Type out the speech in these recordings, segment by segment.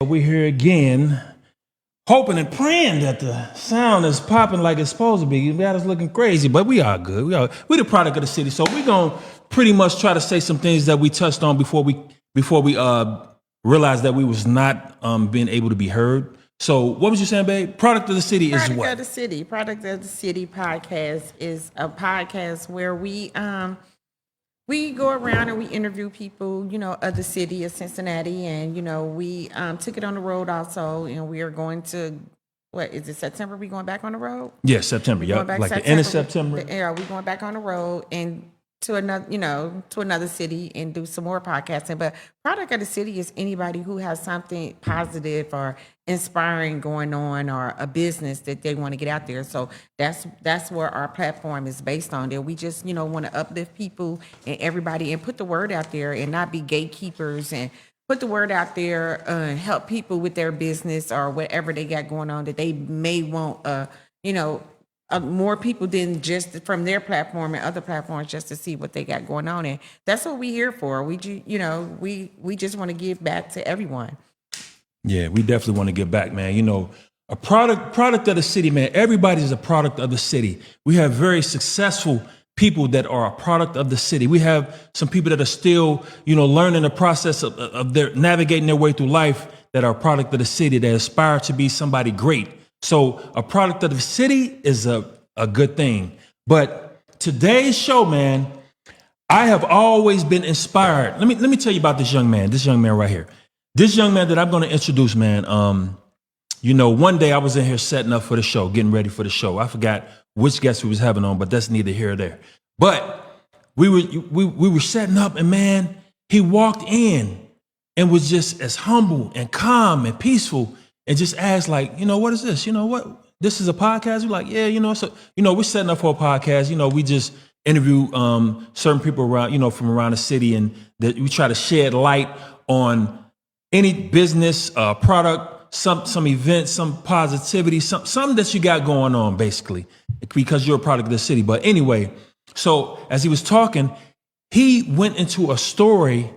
We're here again, hoping and praying that the sound is popping like it's supposed to be. You got us looking crazy, but we are good. We're the product of the city, so we're gonna pretty much try to say some things that we touched on before we realized that we was not being able to be heard. So, what was you saying, babe? Product of the city is what? Product of the City podcast is a podcast where we go around and we interview people, of the city of Cincinnati, and we took it on the road also, and we are going to. What is it? September? We going back on the road? Yes, September. Yeah, like the end of September. Yeah, we going back on the road and to another city and do some more podcasting. But product of the city is anybody who has something positive or inspiring going on, or a business that they want to get out there. So that's where our platform is based on. That we just want to uplift people and everybody and put the word out there and not be gatekeepers, and put the word out there, help people with their business or whatever they got going on that they may want, more people than just from their platform and other platforms, just to see what they got going on. And that's what we're here for. We just want to give back to everyone. Yeah, we definitely want to give back, man. A product of the city, man. Everybody's a product of the city. We have very successful people that are a product of the city. We have some people that are still, learning the process of their navigating their way through life, that are a product of the city, that aspire to be somebody great. So a product of the city is a good thing. But today's show, man, I have always been inspired. Let me tell you about this young man right here. This young man that I'm going to introduce, man. One day I was in here setting up for the show, getting ready for the show. I forgot which guest we was having on, but that's neither here or there. But we were setting up, and man, he walked in and was just as humble and calm and peaceful, and just asked, like, what is this? What? This is a podcast? We're like, yeah, so, we're setting up for a podcast. We just interview certain people around, from around the city, and that we try to shed light on any business, product, some events, some positivity, something that you got going on, basically, because you're a product of the city. But anyway, so as he was talking, he went into a story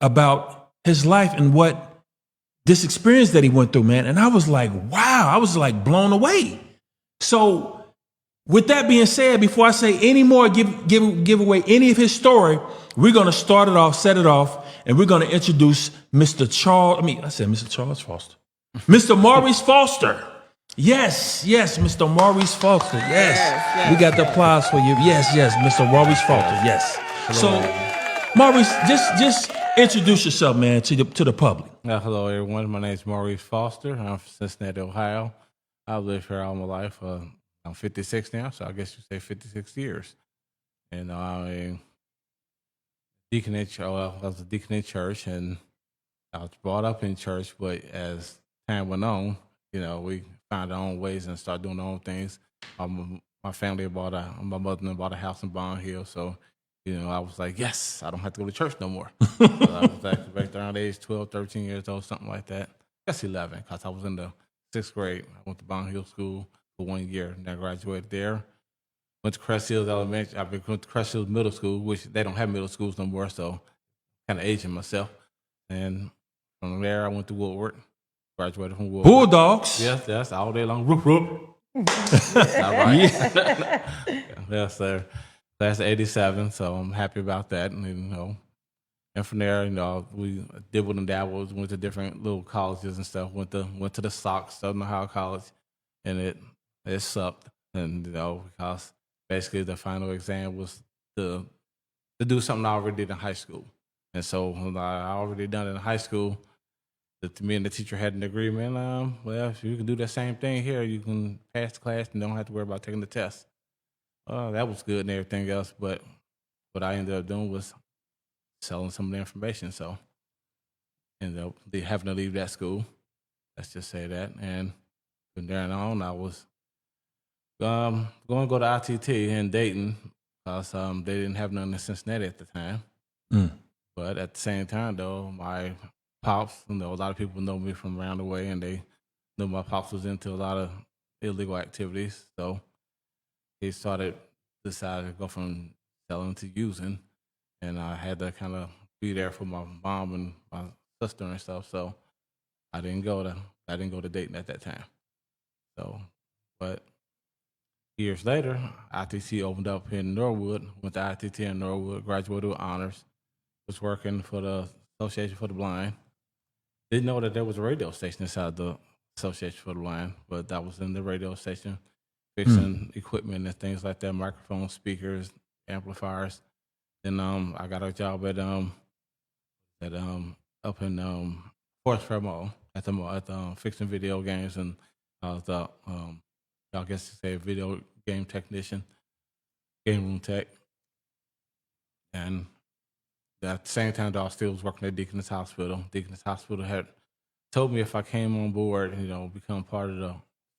about his life and what this experience that he went through, man. And I was like, wow, I was like blown away. So with that being said, before I say any more, give away any of his story, we're going to set it off, and we're going to introduce Mr. Charles Foster. Mr. Maurice Foster. Yes, Mr. Maurice Foster. Yes. We got the applause for you. Yes, Mr. Maurice Foster. Yes. Hello. So, Maurice, just introduce yourself, man, to the public. Hello, everyone. My name is Maurice Foster. I'm from Cincinnati, Ohio. I've lived here all my life. I'm 56 now, so I guess you say 56 years. And I'm a deacon I was a deacon in church, and I was brought up in church, but as time went on, we found our own ways and started doing our own things. My family my mother bought a house in Bond Hill, so I was like, yes, I don't have to go to church no more. So I was back around age 12, 13 years old, something like that. That's 11, because I was in the 6th grade. I went to Bond Hill School for 1 year, and I graduated there. Went to Crest Hills Elementary. I went to Crest Hills Middle School, which they don't have middle schools no more, so kind of aging myself. And from there, I went to Woodward. Graduated from Woodward. Bulldogs. Yes, all day long. Roop, roop. All right. Yes, sir. That's 87, so I'm happy about that. And, and from there, we dibbled and dabbled, went to different little colleges and stuff. Went to the Sox, Southern Ohio College, and it sucked. And because basically the final exam was to do something I already did in high school. And so when I already done it in high school, me and the teacher had an agreement. Well, if you can do the same thing here, you can pass the class and don't have to worry about taking the test. That was good and everything else, but what I ended up doing was selling some of the information. So ended up having to leave that school. Let's just say that. And from there on, I was going to go to ITT in Dayton, because they didn't have none in Cincinnati at the time. Mm. But at the same time, though, my pops, a lot of people know me from around the way, and they knew my pops was into a lot of illegal activities. So he decided to go from selling to using, and I had to kind of be there for my mom and my sister and stuff. So I didn't go to Dayton at that time. So, but years later, ITT opened up in Norwood. Went to ITT in Norwood, graduated with honors. Was working for the Association for the Blind. Didn't know that there was a radio station inside the Association for the Blind, but that was in the radio station, fixing equipment and things like that, microphones, speakers, amplifiers. Then I got a job at up in Forest Fair Mall at the mall fixing video games, and I was I guess you say video game technician, game room tech, and at the same time, though, I still was working at Deaconess Hospital. Deaconess Hospital had told me if I came on board, become part of the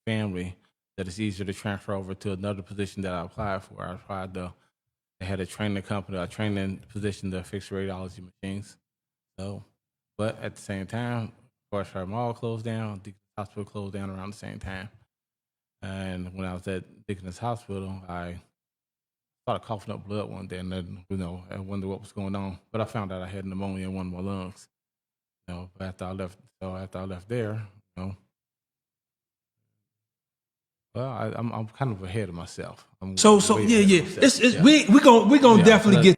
family, that it's easier to transfer over to another position that I applied for. I applied they had a training company, a training position to fix radiology machines. So, but at the same time, Forest Fair Mall closed down, Deaconess Hospital closed down around the same time. And when I was at Deaconess Hospital, I started coughing up blood one day, and then, I wondered what was going on. But I found out I had pneumonia in one of my lungs. But after I left there, well, I'm kind of ahead of myself. So yeah. We gonna definitely get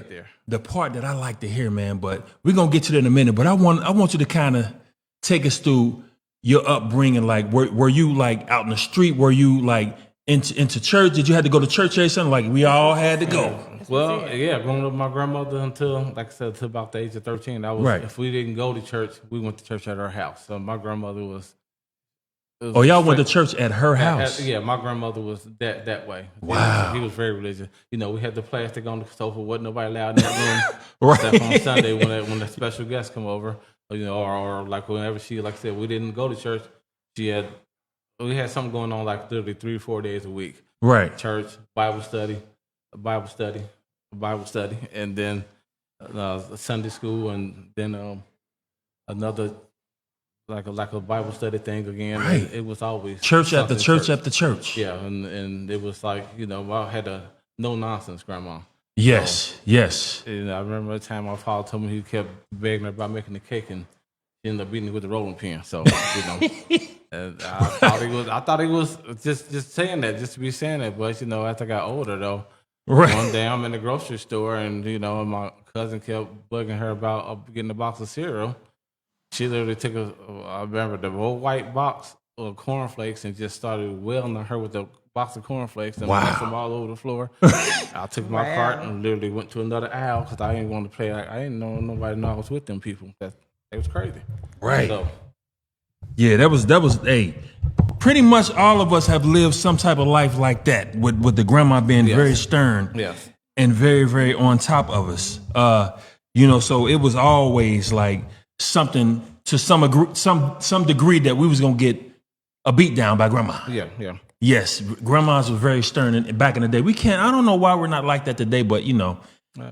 there. The part that I like to hear, man. But we're gonna get to that in a minute. But I want you to kind of take us through your upbringing. Like, were you like out in the street? Were you like into church? Did you have to go to church or something? Like we all had to go. Well, yeah, growing up with my grandmother until, like I said, until about the age of 13. Right. If we didn't go to church, we went to church at our house. So my grandmother was. Oh, y'all went to church at her house? Yeah, my grandmother was that way. Wow. He was very religious. We had the plastic on the sofa. Wasn't nobody allowed in that room. Right. Except on Sunday when the special guests come over. Or like whenever like I said, we didn't go to church. We had something going on like literally 3 or 4 days a week. Right. Church, Bible study, and then Sunday school, and then another like a Bible study thing again. Right. It was always church after church after church. Yeah, and it was like I had a no nonsense grandma. Yes, yes. I remember a time my father told me he kept begging her about making the cake, and she ended up beating it with a rolling pin. So and I thought he was just saying that, just to be saying that. But after I got older though, right. One day I'm in the grocery store, and my cousin kept bugging her about getting a box of cereal. She literally took I remember the whole white box of cornflakes and just started wailing on her with the box of cornflakes and left them all over the floor. I took my cart and literally went to another aisle because I didn't want to play. I didn't know nobody know I was with them people. It was crazy. Right. So, yeah, that was. Hey, pretty much all of us have lived some type of life like that, with the grandma being very stern, and very, very on top of us. So it was always like something to some degree that we was gonna get a beat down by grandma. Yeah. Yes, grandmas were very stern back in the day. I don't know why we're not like that today, but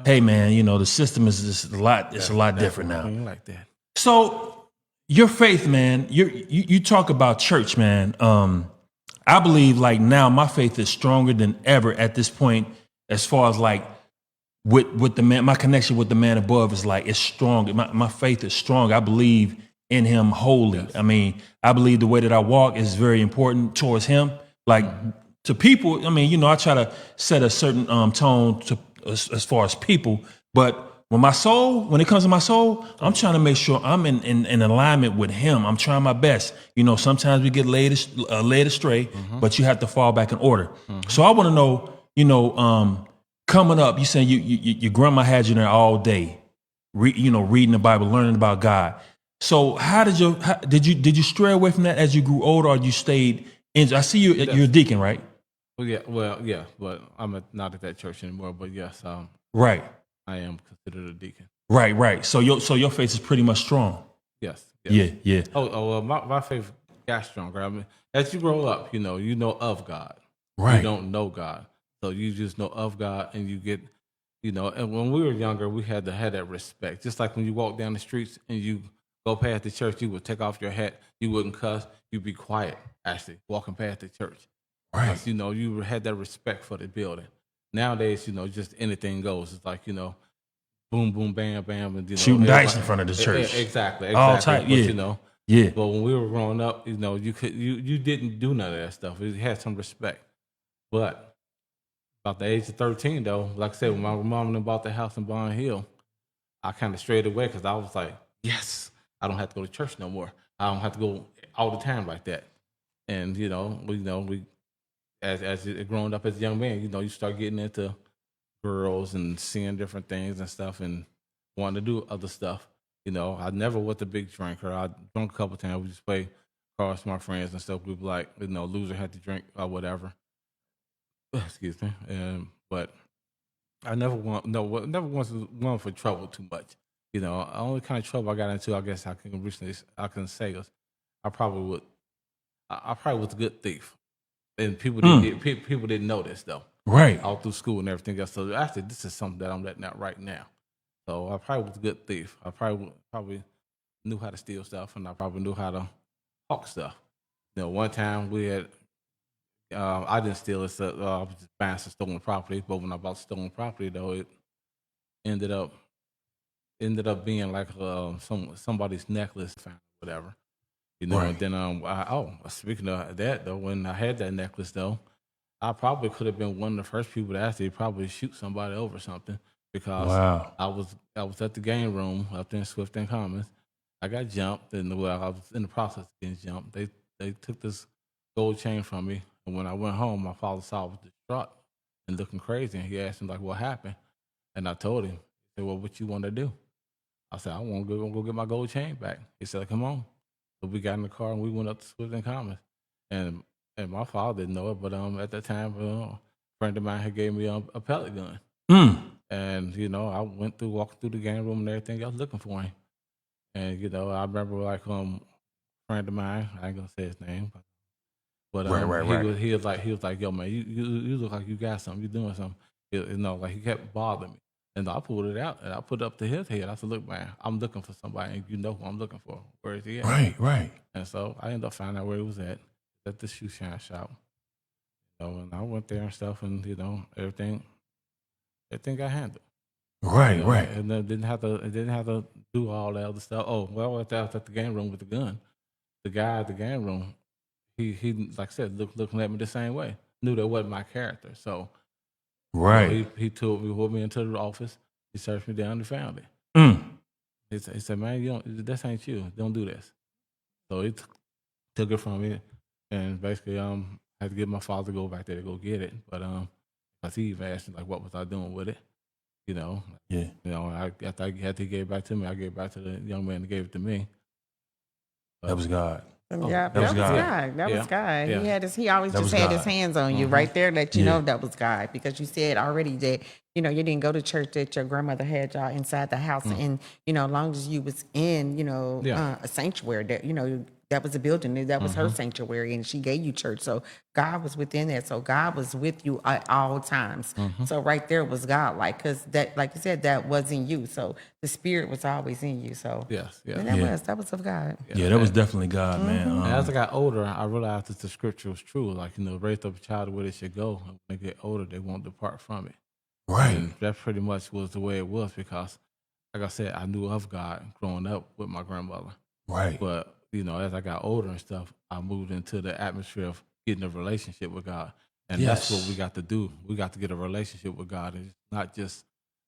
hey man, the system is just a lot. It's a lot different now. Like that. So your faith, man. You talk about church, man. I believe like now my faith is stronger than ever at this point. As far as like with the man, my connection with the man above is like it's strong. My faith is strong. I believe in him wholly. Yes. I mean, I believe the way that I walk is very important towards him. Like to people, I mean, I try to set a certain tone to as far as people, but when it comes to my soul, I'm trying to make sure I'm in alignment with him. I'm trying my best. Sometimes we get led astray, but you have to fall back in order. So I want to know, coming up, you saying your grandma had you there all day, reading the Bible, learning about God. So how did you stray away from that as you grew older, or you stayed in? I see you're a deacon, right? Well, yeah, but I'm not at that church anymore. But yes, right. I am considered a deacon. Right. So your faith is pretty much strong. Yes. Yeah. Oh, well, my faith got stronger. I mean, as you grow up, you know of God. Right. You don't know God. So you just know of God, and you get, and when we were younger, we had to have that respect. Just like when you walk down the streets and you go past the church, you would take off your hat, you wouldn't cuss, you'd be quiet, actually, walking past the church. Right. Because, you had that respect for the building. Nowadays, just anything goes. It's like, boom, boom, bam, bam, and Shooting dice in front of the church. Exactly. All type. But Yeah. Yeah. but when we were growing up, you didn't do none of that stuff. You had some respect. But about the age of 13, though, like I said, when my mom and them bought the house in Bond Hill, I kind of strayed away because I was like, yes, I don't have to go to church no more. I don't have to go all the time like that. And we as growing up as a young man, you start getting into girls and seeing different things and stuff and wanting to do other stuff. I never was a big drinker. I drunk a couple times. We just play cards with my friends and stuff. We'd be like, loser had to drink or whatever. Excuse me. But I never once won for trouble too much. The only kind of trouble I got into, I guess I can say is I probably was a good thief, and people didn't know this though. Right. All through school and everything else. So I said, this is something that I'm letting out right now. So I probably was a good thief. I probably knew how to steal stuff, and I probably knew how to hawk stuff. One time we had, I didn't steal it. So, I was just buying some stolen property. But when I bought stolen property, though, it ended up being like somebody's necklace, found, whatever. Right. And then speaking of that though, when I had that necklace though, I probably could have been one of the first people to actually probably shoot somebody over something because Wow. I was at the game room up there in Swift and Commons. I got jumped, and I was in the process of getting jumped. They took this gold chain from me, and when I went home, my father saw I was distraught and looking crazy, and he asked me like, "What happened?" And I told him. He said, "Well, what you want to do?" I said, "I want to go get my gold chain back." He said, "Come on." So we got in the car and we went up to Swift and Commons, and my father didn't know it, but at that time, a friend of mine had gave me a pellet gun. And, I walked through the game room and everything else looking for him. And, I remember like a friend of mine, I ain't gonna say his name, but Right. he was like, "Yo, man, you look like you got something, you doing something." Like he kept bothering me. And I pulled it out and I put it up to his head. I said, "Look, man, I'm looking for somebody, and you know who I'm looking for. Where is he at?" Right. And so I ended up finding out where he was at the shoe shine shop. And I went there and stuff, and everything got handled. Right. And then didn't have to do all that other stuff. Oh, well, I was at the game room with the gun. The guy at the game room, he like I said, looking at me the same way. Knew that wasn't my character. So Right. he took me into the office. He searched me down and found it. He said, "Man, this ain't you. Don't do this." So he took it from me, and basically, I had to get my father to go back there to go get it. But because he even asked me like, what was I doing with it? Yeah. After he gave it back to me, I gave it back to the young man that gave it to me. That was God. Yeah, that was God. That was God. Yeah. He always That just was had his God. hands on you right there. Let you Yeah. know that was God, because you said already that you didn't go to church, that your grandmother had y'all inside the house, and as long as you was in a sanctuary, that that was a building, that was her sanctuary, and she gave you church. So God was within that. So God was with you at all times. So right there was God, because that, like you said, that wasn't you. So the Spirit was always in you. So Yes. and Yeah. that was of God. Yeah, that was definitely God, man. And as I got older, I realized that the scripture was true. Like, raise up a child where they should go. And when they get older, they won't depart from it. Right. And that pretty much was the way it was because, like I said, I knew of God growing up with my grandmother. Right. But, as I got older and stuff, I moved into the atmosphere of getting a relationship with God. And that's what we got to do. We got to get a relationship with God and not just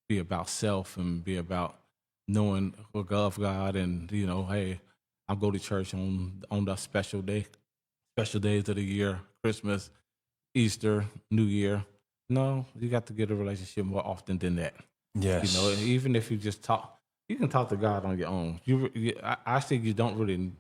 be about self and be about knowing of God and, hey, I go to church on the special days of the year, Christmas, Easter, New Year. No, you got to get a relationship more often than that. Yes. Even if you just talk, you can talk to God on your own. I think you don't really,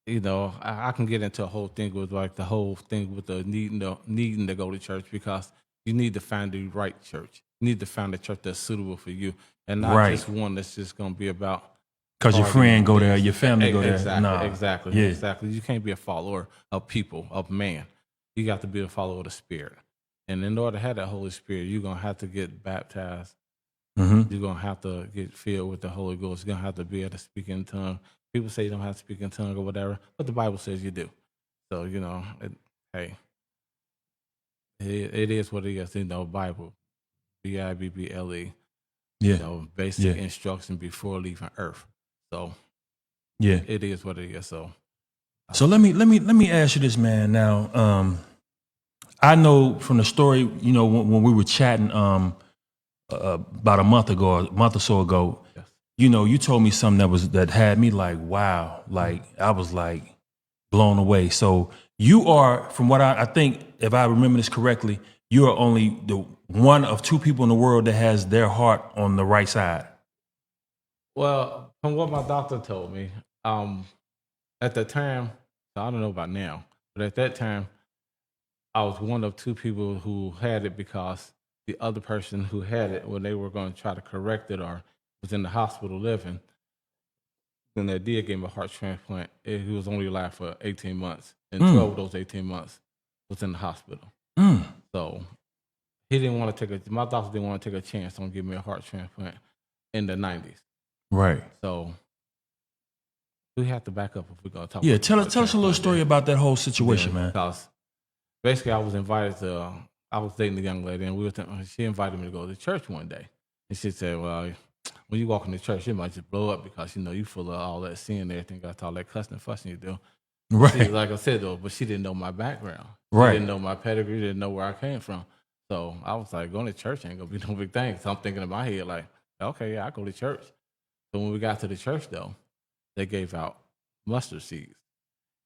I can get into a whole thing with like the whole thing with the needing to go to church because you need to find the right church. You need to find a church that's suitable for you and not just one that's just going to be about. Because your friend go there, your family go there. Exactly, Nah. exactly. You can't be a follower of people, of man. you got to be a follower of the Spirit. And in order to have that Holy Spirit, you're going to have to get baptized. You're going to have to get filled with the Holy Ghost. You're going to have to be able to speak in tongue. People say you don't have to speak in tongue or whatever, but the Bible says you do. So, hey, it is what it is. Bible, Bible, Yeah. basic Yeah. instruction before leaving earth. So Yeah. it is what it is. So So let me ask you this, man. Now, I know from the story, when we were chatting about a month or so ago, yes. you told me something that had me like, wow, like I was like blown away. So you are, from what I think, if I remember this correctly, you are only the one of two people in the world that has their heart on the right side. Well, from what my doctor told me, at the time, so I don't know about now, but at that time, I was one of two people who had it because the other person who had it, when they were going to try to correct it or was in the hospital living, then they did give him a heart transplant. He was only alive for 18 months, and 12 of those 18 months was in the hospital. So he didn't want to my doctor didn't want to take a chance on giving me a heart transplant in the 90s. Right. So we have to back up if we're going to talk Yeah. about Tell us a little story about that whole situation, man. Because basically, I was invited to. I was dating a young lady, and she invited me to go to church one day. And she said, "Well, when you walk into church, it might just blow up because you full of all that sin and everything. Got all that cussing and fussing you do." Right. Like I said though, but she didn't know my background. She Right. didn't know my pedigree. Didn't know where I came from. So I was like, going to church ain't gonna be no big thing. So I'm thinking in my head like, okay, yeah, I go to church. So when we got to the church though, they gave out mustard seeds.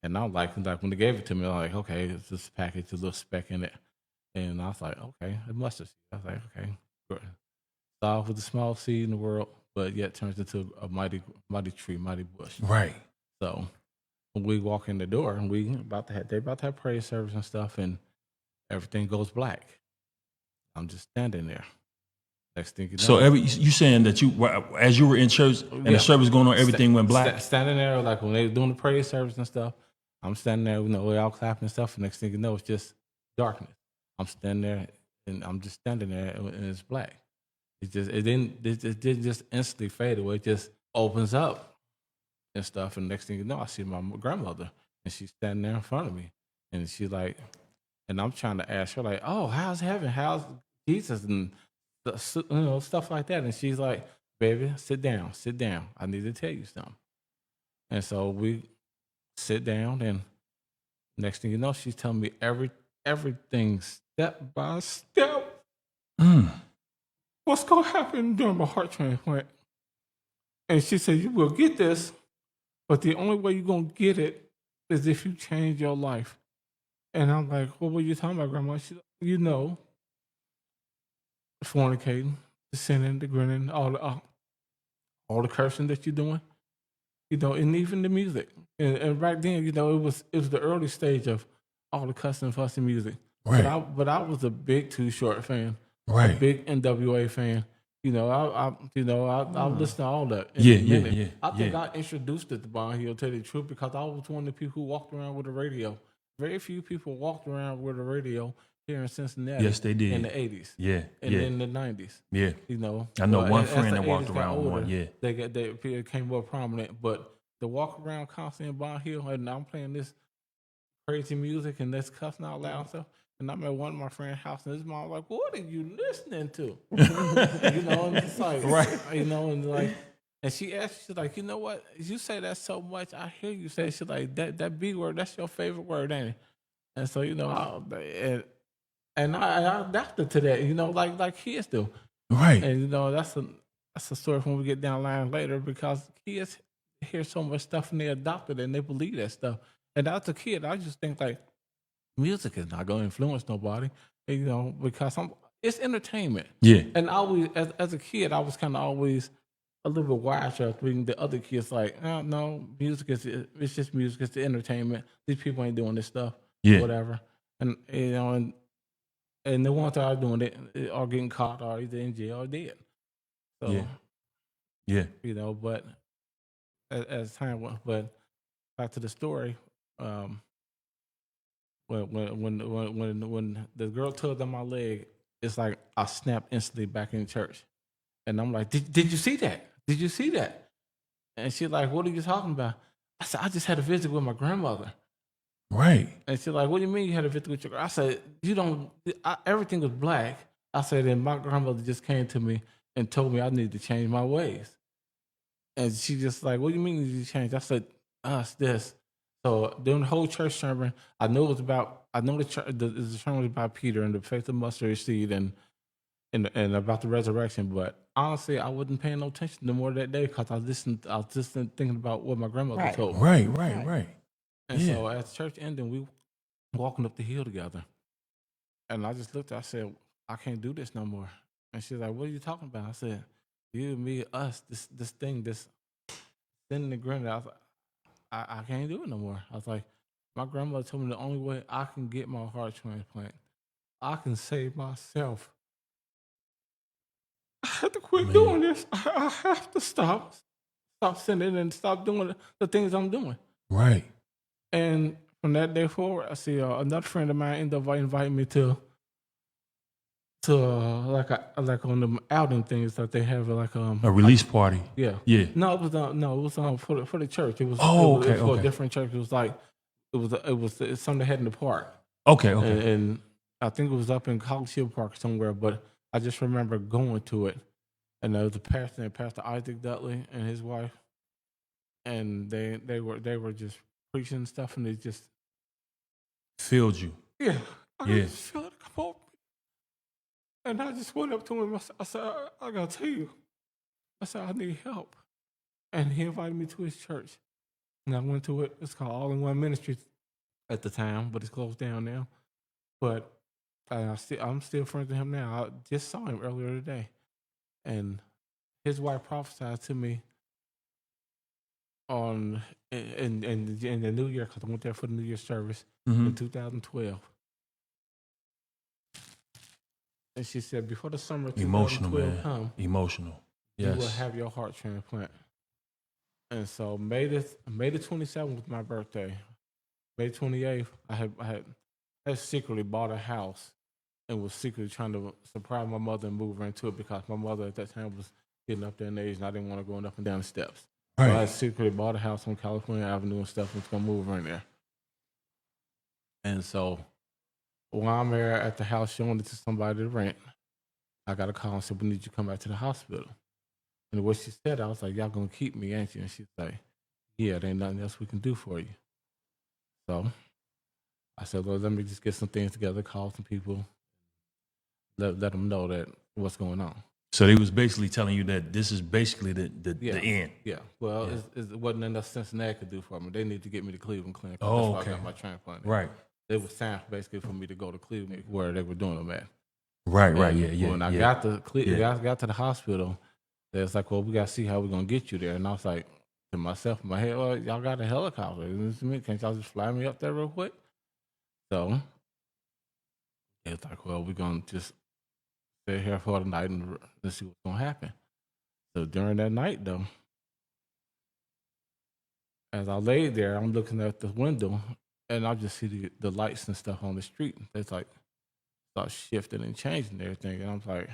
And I'm like when they gave it to me, I'm like, okay, it's this package, a little speck in it. And I was like, okay, it must have. I was like, okay, good. Start off with the small seed in the world, but yet turns into a mighty, mighty tree, mighty bush. Right. So when we walk in the door, and they about to have prayer service and stuff, and everything goes black. I'm just standing there. Next thing you know, So you saying that as you were in church and the service going on, everything went black? Standing there, like when they were doing the prayer service and stuff, I'm standing there, we all clapping and stuff. And next thing you know, it's just darkness. I'm standing there, and I'm just standing there, and it's black. It didn't just instantly fade away. It just opens up and stuff. And next thing you know, I see my grandmother, and she's standing there in front of me, and she's like, and I'm trying to ask her like, "Oh, how's heaven? How's Jesus?" and stuff like that. And she's like, "Baby, sit down, sit down. I need to tell you something." And so we sit down, and next thing you know, she's telling me everything step by step. What's gonna happen during my heart transplant? And she said, "You will get this, but the only way you're gonna get it is if you change your life." And I'm like, "What were you talking about, Grandma?" She's like, fornicating, the sinning, the grinning, all the cursing that you're doing, and even the music. And right then, it was the early stage of all the cussing, fussing music. Right. But I was a big Too Short fan, a Right. big NWA fan. I listened to all that. Yeah. I think I introduced it to Bon Hill, tell you the truth, because I was one of the people who walked around with a radio. Very few people walked around with a radio here in Cincinnati. Yes, they did. In the 80s. Yeah. And in the 90s. Yeah. I I know one friend that walked around with one. Yeah. They became more prominent, but the walk around constantly in Bon Hill, and I'm playing this crazy music and this cussing out loud and stuff. And I'm at one of my friend's house, and his mom was like, "What are you listening to?" And it's like, Right. and she asked, she's like, "You know what? You say that so much. I hear you say." She's like, "That B word, that's your favorite word, ain't it?" And so I adapted to that, like kids do. Right. And that's a story when we get down the line later, because kids hear so much stuff and they adopt it and they believe that stuff. And as a kid, I just think like music is not going to influence nobody, because it's entertainment. Yeah. And I always, as a kid, I was kind of always a little bit wiser than the other kids. Like, oh, no, it's just music. It's the entertainment. These people ain't doing this stuff. Yeah. Whatever. And and the ones that are doing it are getting caught, or either in jail or dead. So, Yeah. but as time went, but back to the story, when the girl tugged on my leg, it's like I snapped instantly back in church, and I'm like, did you see that? Did you see that? And she's like, what are you talking about? I said, I just had a visit with my grandmother. Right. And she's like, what do you mean you had a visit with your grandmother? I said, you don't. Everything was black. I said, and my grandmother just came to me and told me I need to change my ways. And she just like, what do you mean you need to change? I said, it's this. So during the whole church sermon, I know the sermon was about Peter and the faith of mustard seed and about the resurrection. But honestly, I wasn't paying no attention no more that day because I was just thinking about what my grandmother Right. told me. Right. And Yeah. so at church ending, we walking up the hill together. And I just looked, I said, I can't do this no more. And she's like, what are you talking about? I said, you, me, us, this thing, this sin and granted. I was like, I can't do it no more. I was like, my grandmother told me the only way I can get my heart transplant, I can save myself. I have to quit doing this. I have to stop sinning and stop doing the things I'm doing. Right. And from that day forward, I see another friend of mine ended up inviting me to like on the outing things that they have like A release party. yeah. No, it was for the church. It was Okay, it was for okay. a different church. It was like it's something they had in the park. Okay. And I think it was up in College Hill Park somewhere, but I just remember going to it, and there was a pastor named Pastor Isaac Dudley and his wife, and they were just preaching stuff, and they just Filled you. yeah, I Yeah. just felt it come over me, and I just went up to him. I said, I gotta tell you, I said I need help, and he invited me to his church, and I went to it. It's called All in One Ministries at the time, but it's closed down now. But I'm still friends with him now. I just saw him earlier today, and his wife prophesied to me on in the New Year because I went there for the New Year service in 2012, and she said before the summer of Emotional, 2012 man. come, Emotional. you will Yes. have your heart transplant. And so May the 27th was my birthday. May 28th, I had secretly bought a house and was secretly trying to surprise my mother and move her into it because my mother at that time was getting up there in age and I didn't want her going up and down the steps. So I Right. secretly bought a house on California Avenue and stuff and was going to move her in there. And so while I'm there at the house showing it to somebody to rent, I got a call and said, we need you to come back to the hospital. And what she said, I was like, y'all going to keep me, ain't you? And she's like, yeah, there ain't nothing else we can do for you. So I said, well, let me just get some things together, call some people, let them know that what's going on. So they was basically telling you that this is basically the end. Yeah. Well, it wasn't enough Cincinnati could do for me. They need to get me to Cleveland Clinic. Oh, that's why okay. I got my transplant. Right. It was time basically for me to go to Cleveland where they were doing them at. Right. And Yeah. When I got to got to the hospital, they was like, well, we got to see how we're going to get you there. And I was like, to myself in my head, well, y'all got a helicopter. Can't y'all just fly me up there real quick? So it's like, well, we're going to just stay here for the night and see what's going to happen. So during that night, though, as I laid there, I'm looking at the window and I just see the lights and stuff on the street. It's like, start shifting and changing and everything. And I'm like,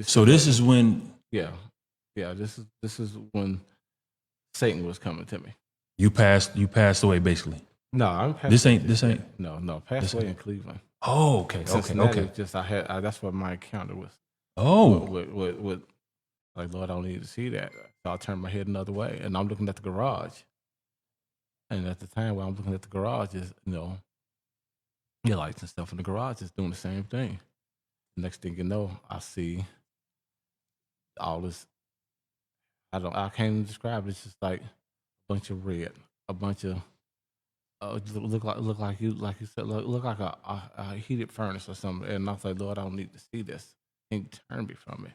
So this is when yeah. This is when Satan was coming to me. you passed away, basically. No, I'm passed This away. ain't. No, passed away in Cleveland. Oh, okay. Cincinnati, just that's what my encounter was. Oh, With like, Lord, I don't need to see that. So I turned my head another way, and I'm looking at the garage. And at the time when I'm looking at the garage, is your lights and stuff in the garage is doing the same thing. Next thing you know, I see all this. I can't even describe it. It's just like a bunch of red, a bunch of look like you said, look like a heated furnace or something. And I was like, Lord, I don't need to see this. Can you turn me from it?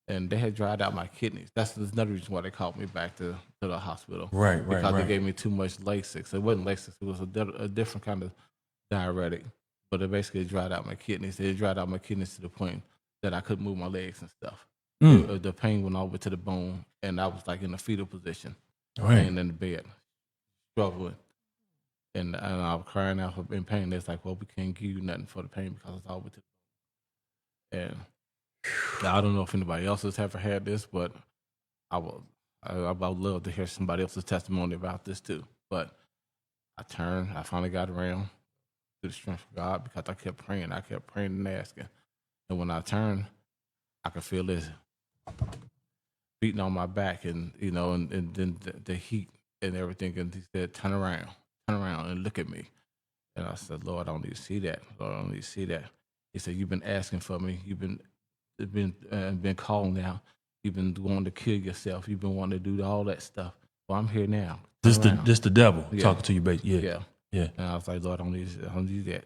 And they had dried out my kidneys. That's another reason why they called me back to the hospital. right. Because they gave me too much Lasix. It wasn't Lasix. It was a different kind of diuretic. But it basically dried out my kidneys. It dried out my kidneys to the point that I couldn't move my legs and stuff. The pain went over to the bone, and I was like in a fetal position, Right. laying in the bed, struggling. And I was crying out in pain. It's like, well, we can't give you nothing for the pain because it's all we took. And I don't know if anybody else has ever had this, but I would love to hear somebody else's testimony about this too. But I finally got around to the strength of God because I kept praying and asking. And when I turned, I could feel this beating on my back, and and then the heat and everything. And he said, turn around and look at me. And I said, Lord, I don't need to see that. Lord, I don't need to see that. He said, you've been asking for me. You've been calling out. You've been wanting to kill yourself. You've been wanting to do all that stuff. Well, I'm here now. This Turn around. the devil Yeah. talking to you, baby. Yeah. Yeah. Yeah. And I was like, Lord, I don't need that.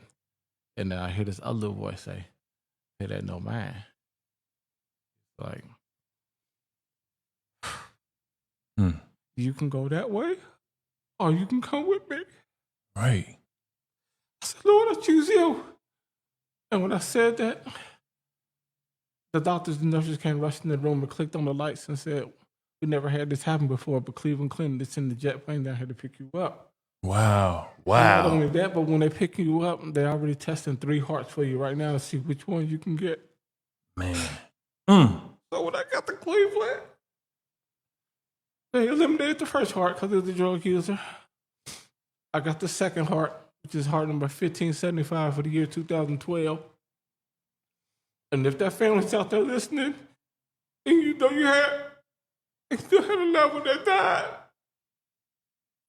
And then I hear this other little voice say, that ain't no mine. Like, you can go that way, or you can come with me. Right. I said, Lord, I choose you. And when I said that, the doctors and nurses came rushing in the room and clicked on the lights and said, we never had this happen before, but Cleveland Clinic, it's in the jet plane down here to pick you up. Wow. Not only that, but when they pick you up, they're already testing 3 hearts for you right now to see which one you can get. Man. So when I got to Cleveland, they eliminated the first heart because of the drug user. I got the second heart, which is heart number 1575 for the year 2012. And if that family's out there listening, and you still had a loved one that died,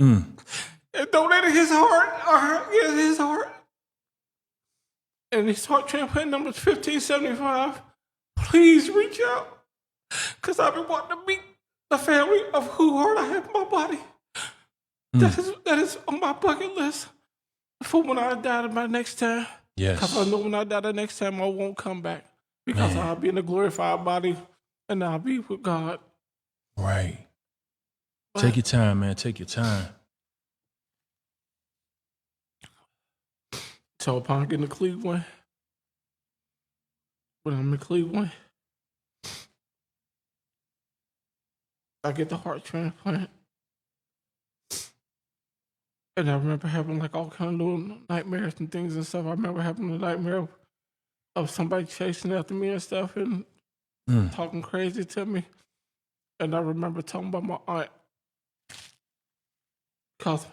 and donated his heart, and his heart transplant number is 1575, please reach out. Because I've been wanting to meet the family of who heart I have in my body. That is on my bucket list for when I die my next time. Yes. Because I know when I die the next time, I won't come back. Because I'll be in a glorified body and I'll be with God. Right. Take your time, man. Take your time. So upon getting to Cleveland, when I'm in Cleveland, I get the heart transplant. And I remember having like all kind of little nightmares and things and stuff. I remember having a nightmare of somebody chasing after me and stuff and talking crazy to me. And I remember talking about my aunt. Because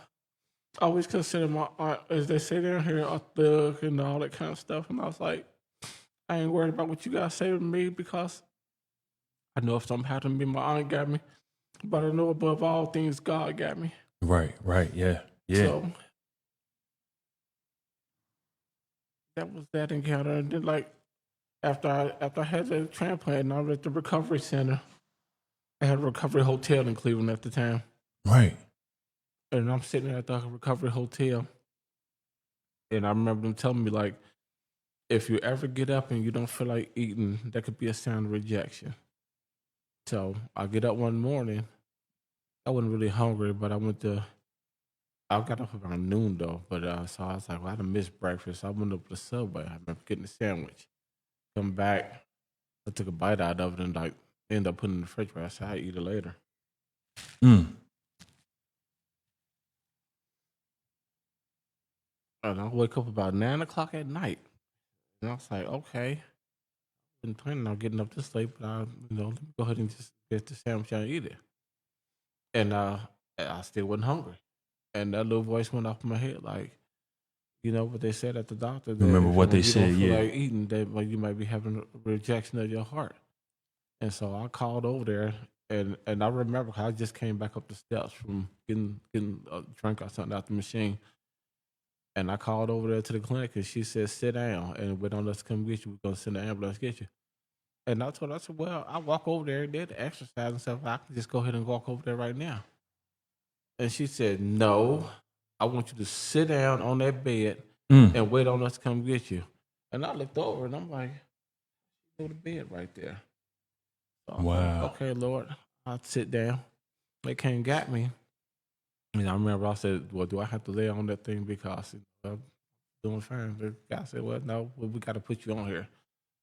I always consider my aunt, as they say down here, a thug and all that kind of stuff. And I was like, I ain't worried about what you guys say to me because I know if something happened to me, my aunt got me. But I know above all things, God got me. Right. Yeah. Yeah. So that was that encounter. And then like after I had the transplant and I was at the recovery center, I had a recovery hotel in Cleveland at the time. Right. And I'm sitting at the recovery hotel. And I remember them telling me like, if you ever get up and you don't feel like eating, that could be a sign of rejection. So I get up one morning. I wasn't really hungry, but I got up around noon though. But so I was like, well, I done missed breakfast. I went up to the Subway. I remember getting a sandwich. Come back, I took a bite out of it and like ended up putting it in the refrigerator. I said, I'll eat it later. And I wake up about 9 o'clock at night. And I was like, okay. Been planning on getting up this late, but let me go ahead and just get the sandwich and eat it. And I still wasn't hungry. And that little voice went off in my head, like, you know what they said at the doctor. That Remember what they you don't said, feel yeah. like eating, that you might be having a rejection of your heart. And so I called over there, and I remember I just came back up the steps from getting a drink or something out the machine. And I called over there to the clinic, and she said, sit down, and we don't let's come get you. We're going to send the ambulance to get you. And I told her, I said, well, I walk over there, did the exercise and stuff. I can just go ahead and walk over there right now. And she said, no, I want you to sit down on that bed and wait on us to come get you. And I looked over, and I'm like, go to bed right there. So I'm Wow. like, okay, Lord, I'll sit down. They came and got me. And I remember I said, well, do I have to lay on that thing because I'm doing fine? The guy said, well, no, we got to put you on here.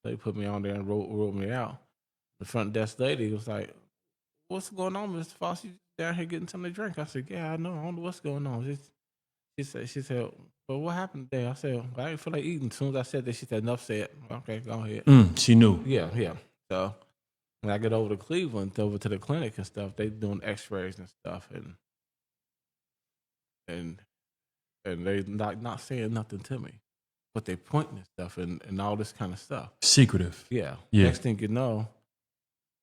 They put me on there and rolled me out. The front desk lady was like, what's going on, Mr. Foss? You down here getting something to drink? I said, yeah, I know. I don't know what's going on. she said, well, what happened today? I said, well, I didn't feel like eating. As soon as I said that, she said, enough said. Okay, go ahead. She knew. Yeah. So when I get over to Cleveland, over to the clinic and stuff, they doing X-rays and stuff, and they not saying nothing to me, but they pointing and stuff and all this kind of stuff. Secretive. Yeah. Yeah. Next thing you know,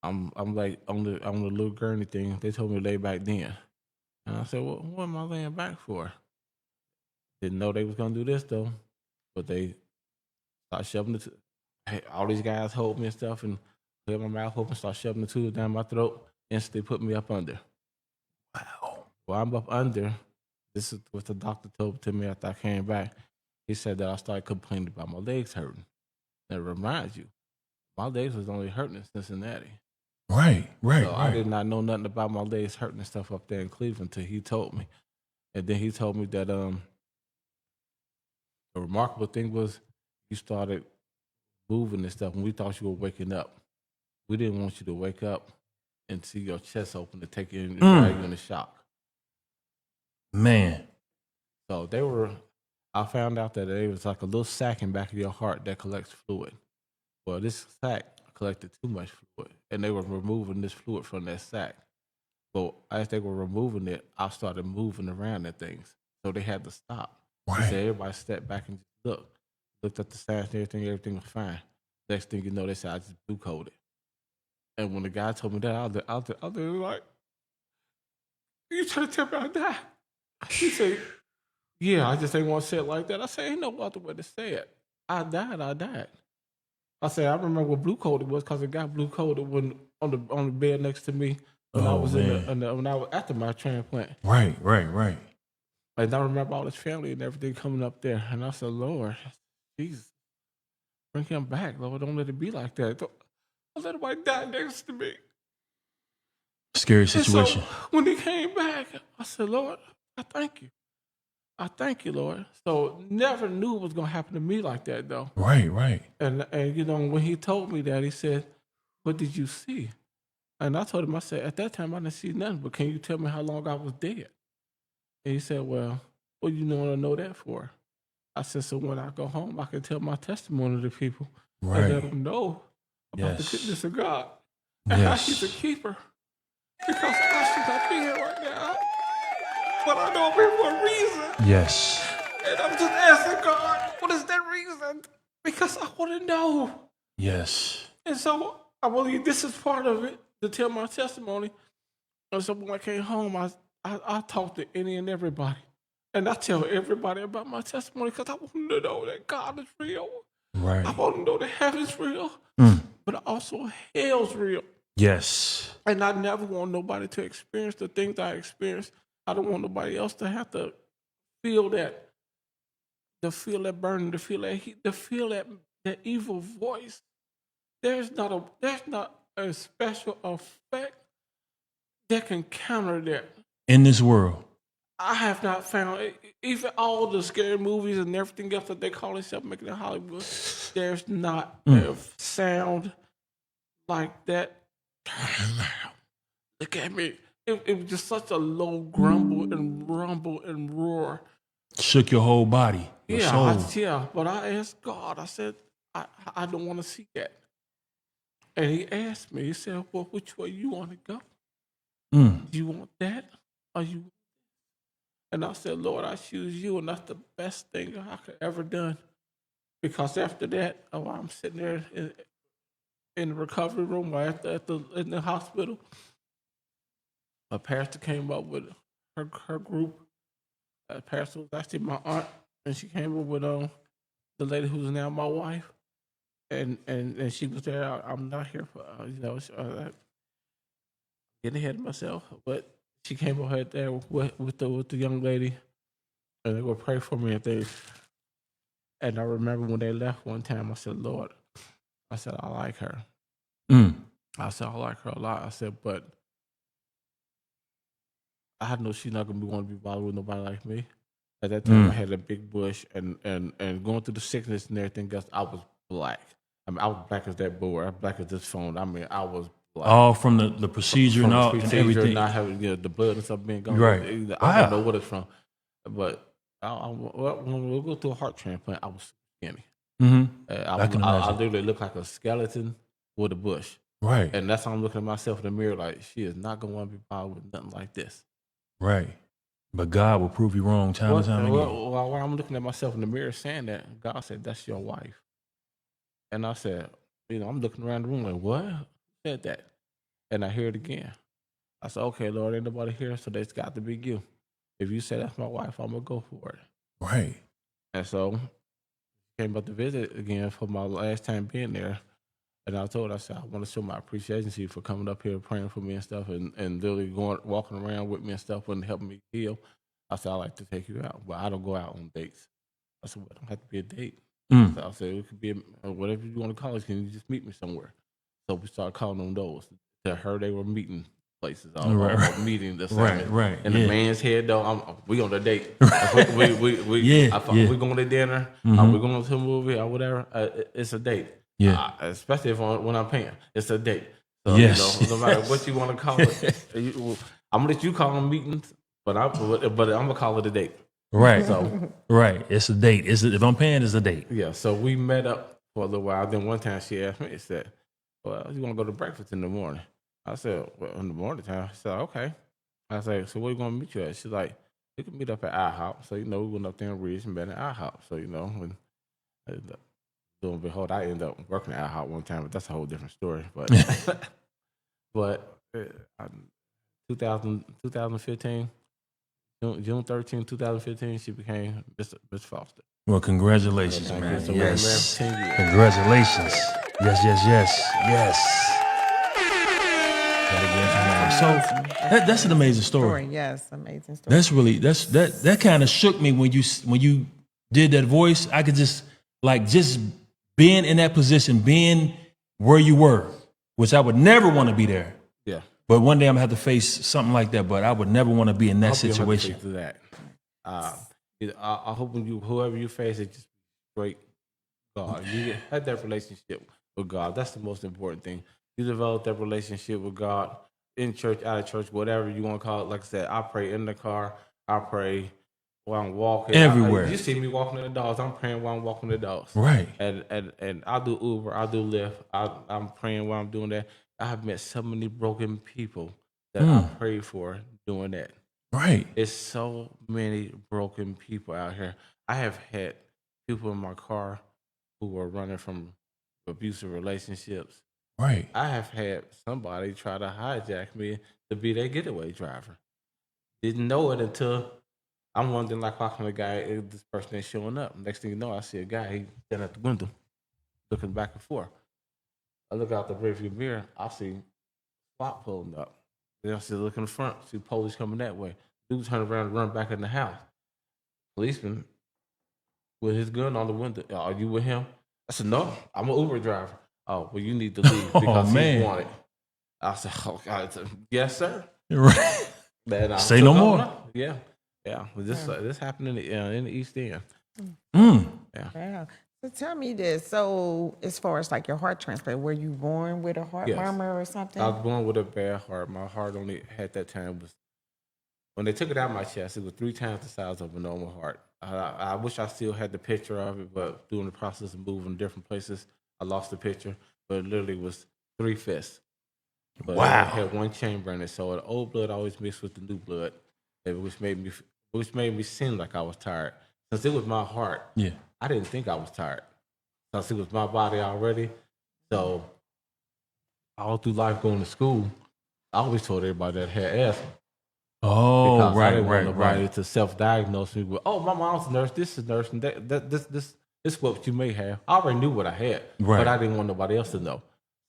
I'm like on the little gurney thing. They told me to lay back then, and I said, well, what am I laying back for? Didn't know they was gonna do this though, but they start shoving the hey, all these guys hold me and stuff and had my mouth open, start shoving the tubes down my throat. Instantly put me up under. Wow. Well, I'm up under. This is what the doctor told to me after I came back. He said that I started complaining about my legs hurting. And it reminds you, my legs was only hurting in Cincinnati. Right. So I did not know nothing about my legs hurting and stuff up there in Cleveland until he told me. And then he told me that the remarkable thing was you started moving and stuff, and we thought you were waking up. We didn't want you to wake up and see your chest open to take you and drag you in the shock. Man. So I found out that there was like a little sac in back of your heart that collects fluid. Well, this sac collected too much fluid, and they were removing this fluid from that sac. But as they were removing it, I started moving around at things. So they had to stop. Right. They said everybody step back and just looked at the signs and everything was fine. Next thing you know, they said I just blue coded. And when the guy told me that, I was like, you trying to tell me I died? He said, yeah, I just ain't want to say it like that. I said, ain't no other way to say it. I died. I said, I remember what blue coded was because it got blue coded when on the bed next to me when I was when I was after my transplant. Right. And I remember all his family and everything coming up there. And I said, Lord, Jesus, bring him back, Lord. Don't let it be like that. Don't let him die next to me. Scary situation. And so when he came back, I said, Lord, I thank you. I thank you, Lord. So never knew it was going to happen to me like that, though. Right. And you know, when he told me that, he said, what did you see? And I told him, I said, at that time, I didn't see nothing, but can you tell me how long I was dead? And he said, well, what do you want to know that for? I said, so when I go home, I can tell my testimony to people and let them know about the goodness of God and how he's a keeper. Because I should not be here right now, but I know I'm here for a reason. Yes. And I'm just asking God, what is that reason? Because I want to know. Yes. And so I believe this is part of it, to tell my testimony. And so when I came home, I talked to any and everybody. And I tell everybody about my testimony because I want them to know that God is real. Right. I want them to know that heaven's real, but also hell's real. Yes. And I never want nobody to experience the things I experienced. I don't want nobody else to have to feel that, burning, to feel that heat, to feel that evil voice. There's not a special effect that can counter that. In this world. I have not found, even all the scary movies and everything else that they call themselves making in Hollywood, there's not a sound like that. Look at me. It was just such a low grumble and rumble and roar. Shook your whole body. Your soul. But I asked God, I said, I don't want to see that. And he asked me, he said, well, which way you want to go? Do you want that or you? And I said, Lord, I choose you, and that's the best thing I could ever done. Because after that, I'm sitting there in the recovery room or in the hospital. A pastor came up with her group. A pastor was actually my aunt, and she came up with the lady who's now my wife. And she was there. I'm not here for getting ahead of myself, but she came over there with the young lady, and they would pray for me and things. And I remember when they left one time, I said, Lord, I said, I like her. I said, I like her a lot. I said, but I know she's not going to want to be bothered with nobody like me. At that time, I had a big bush, and going through the sickness and everything else, I was black. I mean, I was black as that board. I was black as this phone. I mean, I was black. All from the procedure and everything. Not having the blood and stuff being gone. Right. I don't know what it's from. But when we go through a heart transplant, I was skinny. I can I imagine. literally look like a skeleton with a bush. Right, And that's how I'm looking at myself in the mirror like, she is not going to want to be bothered with nothing like this. right. But God will prove you wrong time and time again. While I'm looking at myself in the mirror saying that, God said, that's your wife. And I said, I'm looking around the room like, what? Who said that? And I hear it again. I said, okay, Lord, ain't nobody here, so that's got to be you. If you say that's my wife, I'm going to go for it. Right. And so came up to visit again for my last time being there. And I told her, I said, I want to show my appreciation to you for coming up here praying for me and stuff and literally walking around with me and stuff and helping me heal. I said, I like to take you out, but I don't go out on dates. I said, well, it don't have to be a date. So I said, it could be whatever you want to call it. Can you just meet me somewhere? So we started calling them those. To her, they were meeting places, or meeting the Right, right, In yeah. the man's head, though, we on a date. we Yeah, yeah. we going to dinner, we going to a movie or whatever. It's a date. Yeah. Especially when I'm paying, it's a date. So Yes. no matter what you want to call it, I'm gonna let you call them meetings, but I'm gonna call it a date. Right. So Right. It's a date. If I'm paying, it's a date. yeah, so we met up for a little while. Then one time she asked me, she said, well, you want to go to breakfast in the morning? I said, well, in the morning time. She said, okay. I said, so where you going to meet you at? She's like, we can meet up at IHOP. So, we went up there and Ridge and met at IHOP. So, when, lo and behold, I ended up working at IHOP one time, but that's a whole different story. But, but 2015, June 13, 2015, she became Miss Foster. Well, congratulations, Thank man. you. So we've been married Yes. for 10 years. Congratulations. Yes. Gotta give some love. So that's an amazing story. Yes, amazing story. That's really that kind of shook me when you did that voice. I could just being in that position, being where you were, which I would never want to be there. Yeah. But one day I'm gonna have to face something like that. But I would never want to be in that I hope you don't have to situation. face that. I hope whoever you face, it just great God. You had that relationship with God. That's the most important thing. You develop that relationship with God in church, out of church, whatever you want to call it. Like I said, I pray in the car. I pray while I'm walking. Everywhere. You see me walking the dogs. I'm praying while I'm walking the dogs. Right. And I do Uber. I do Lyft. I'm praying while I'm doing that. I have met so many broken people that I prayed for doing that. Right. It's so many broken people out here. I have had people in my car who were running from abusive relationships. Right. I have had somebody try to hijack me to be their getaway driver. Didn't know it until I'm wondering, like, how come this person ain't showing up? Next thing you know, I see a guy, he's standing at the window, looking back and forth. I look out the rearview mirror, I see SWAT pulling up. Then I see look in the front, see police coming that way. Dude turn around and run back in the house. Policeman with his gun on the window. Are you with him? I said, no, I'm an Uber driver. Oh, well, you need to leave because man. he's wanted. I said, oh, God. Yes, sir. Right. Then I Say took no off. more. Yeah. Well, this happened in the East End. Wow. So tell me this. So as far as like your heart transplant, were you born with a heart Yes. murmur or something? I was born with a bad heart. My heart only at that time was, when they took it out of my chest, it was 3 times the size of a normal heart. I wish I still had the picture of it, but during the process of moving to different places, I lost the picture. But it literally was 3 fists. But Wow. it had 1 chamber in it, so the old blood always mixed with the new blood, which made me seem like I was tired. Since it was my heart, Yeah. I didn't think I was tired. Since it was my body already, so all through life going to school, I always told everybody that I had asthma. Oh, Because I right, didn't want right, nobody right. to self-diagnose me with, oh, my mom's a nurse, this is a nurse, and this is what you may have. I already knew what I had, Right. but I didn't want nobody else to know.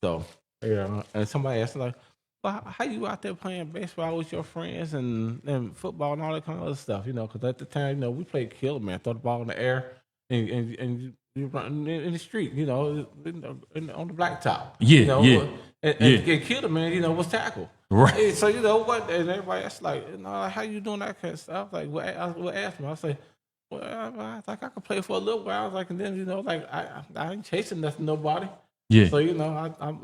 So, yeah, and somebody asked me, like, well, how you out there playing baseball with your friends and football and all that kind of other stuff, because at the time, we played killer, man, throw the ball in the air and you run in the street, on the blacktop. Yeah, yeah. And killer, man, was tackle. Right. Hey, so what? And everybody that's like, how you doing that kind of stuff? Like, what asked me? I say, well, I could play for a little while. I was like, and then like I ain't chasing nothing, nobody. Yeah. So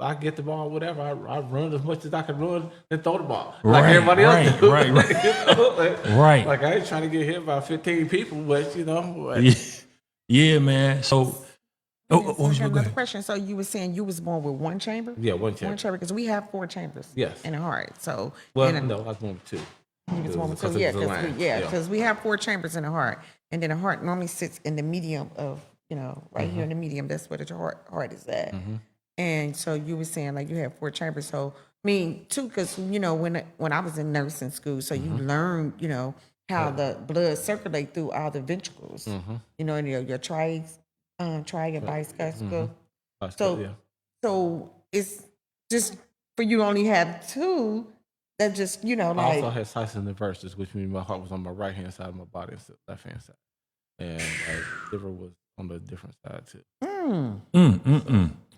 I get the ball, whatever. I run as much as I can run and throw the ball, Right, like everybody else right, do. right, right. You know, Right. like I ain't trying to get hit by 15 people, but Yeah, yeah, man. So, Yeah, so what I was got you another going? question. So you were saying you was born with one chamber? yeah, one One chamber. chamber, because we have 4 chambers Yes. in the heart. So, Well, and no, I was born with 2. you was born with 2, Because it yeah, was a line. because we have 4 chambers in the heart. And then the heart normally sits in the medium of, right here in the medium. That's where the heart is at. And so you were saying like you have 4 chambers. So, I mean, 2, because, when I was in nursing school, so you learn, how the blood circulate through all the ventricles, and your triangle, bicycle. So, Yeah. so it's just for you to only have 2 that just, I like, also had sites in the verses, which means my heart was on my right hand side of my body instead of left hand side, and liver was on the different side too.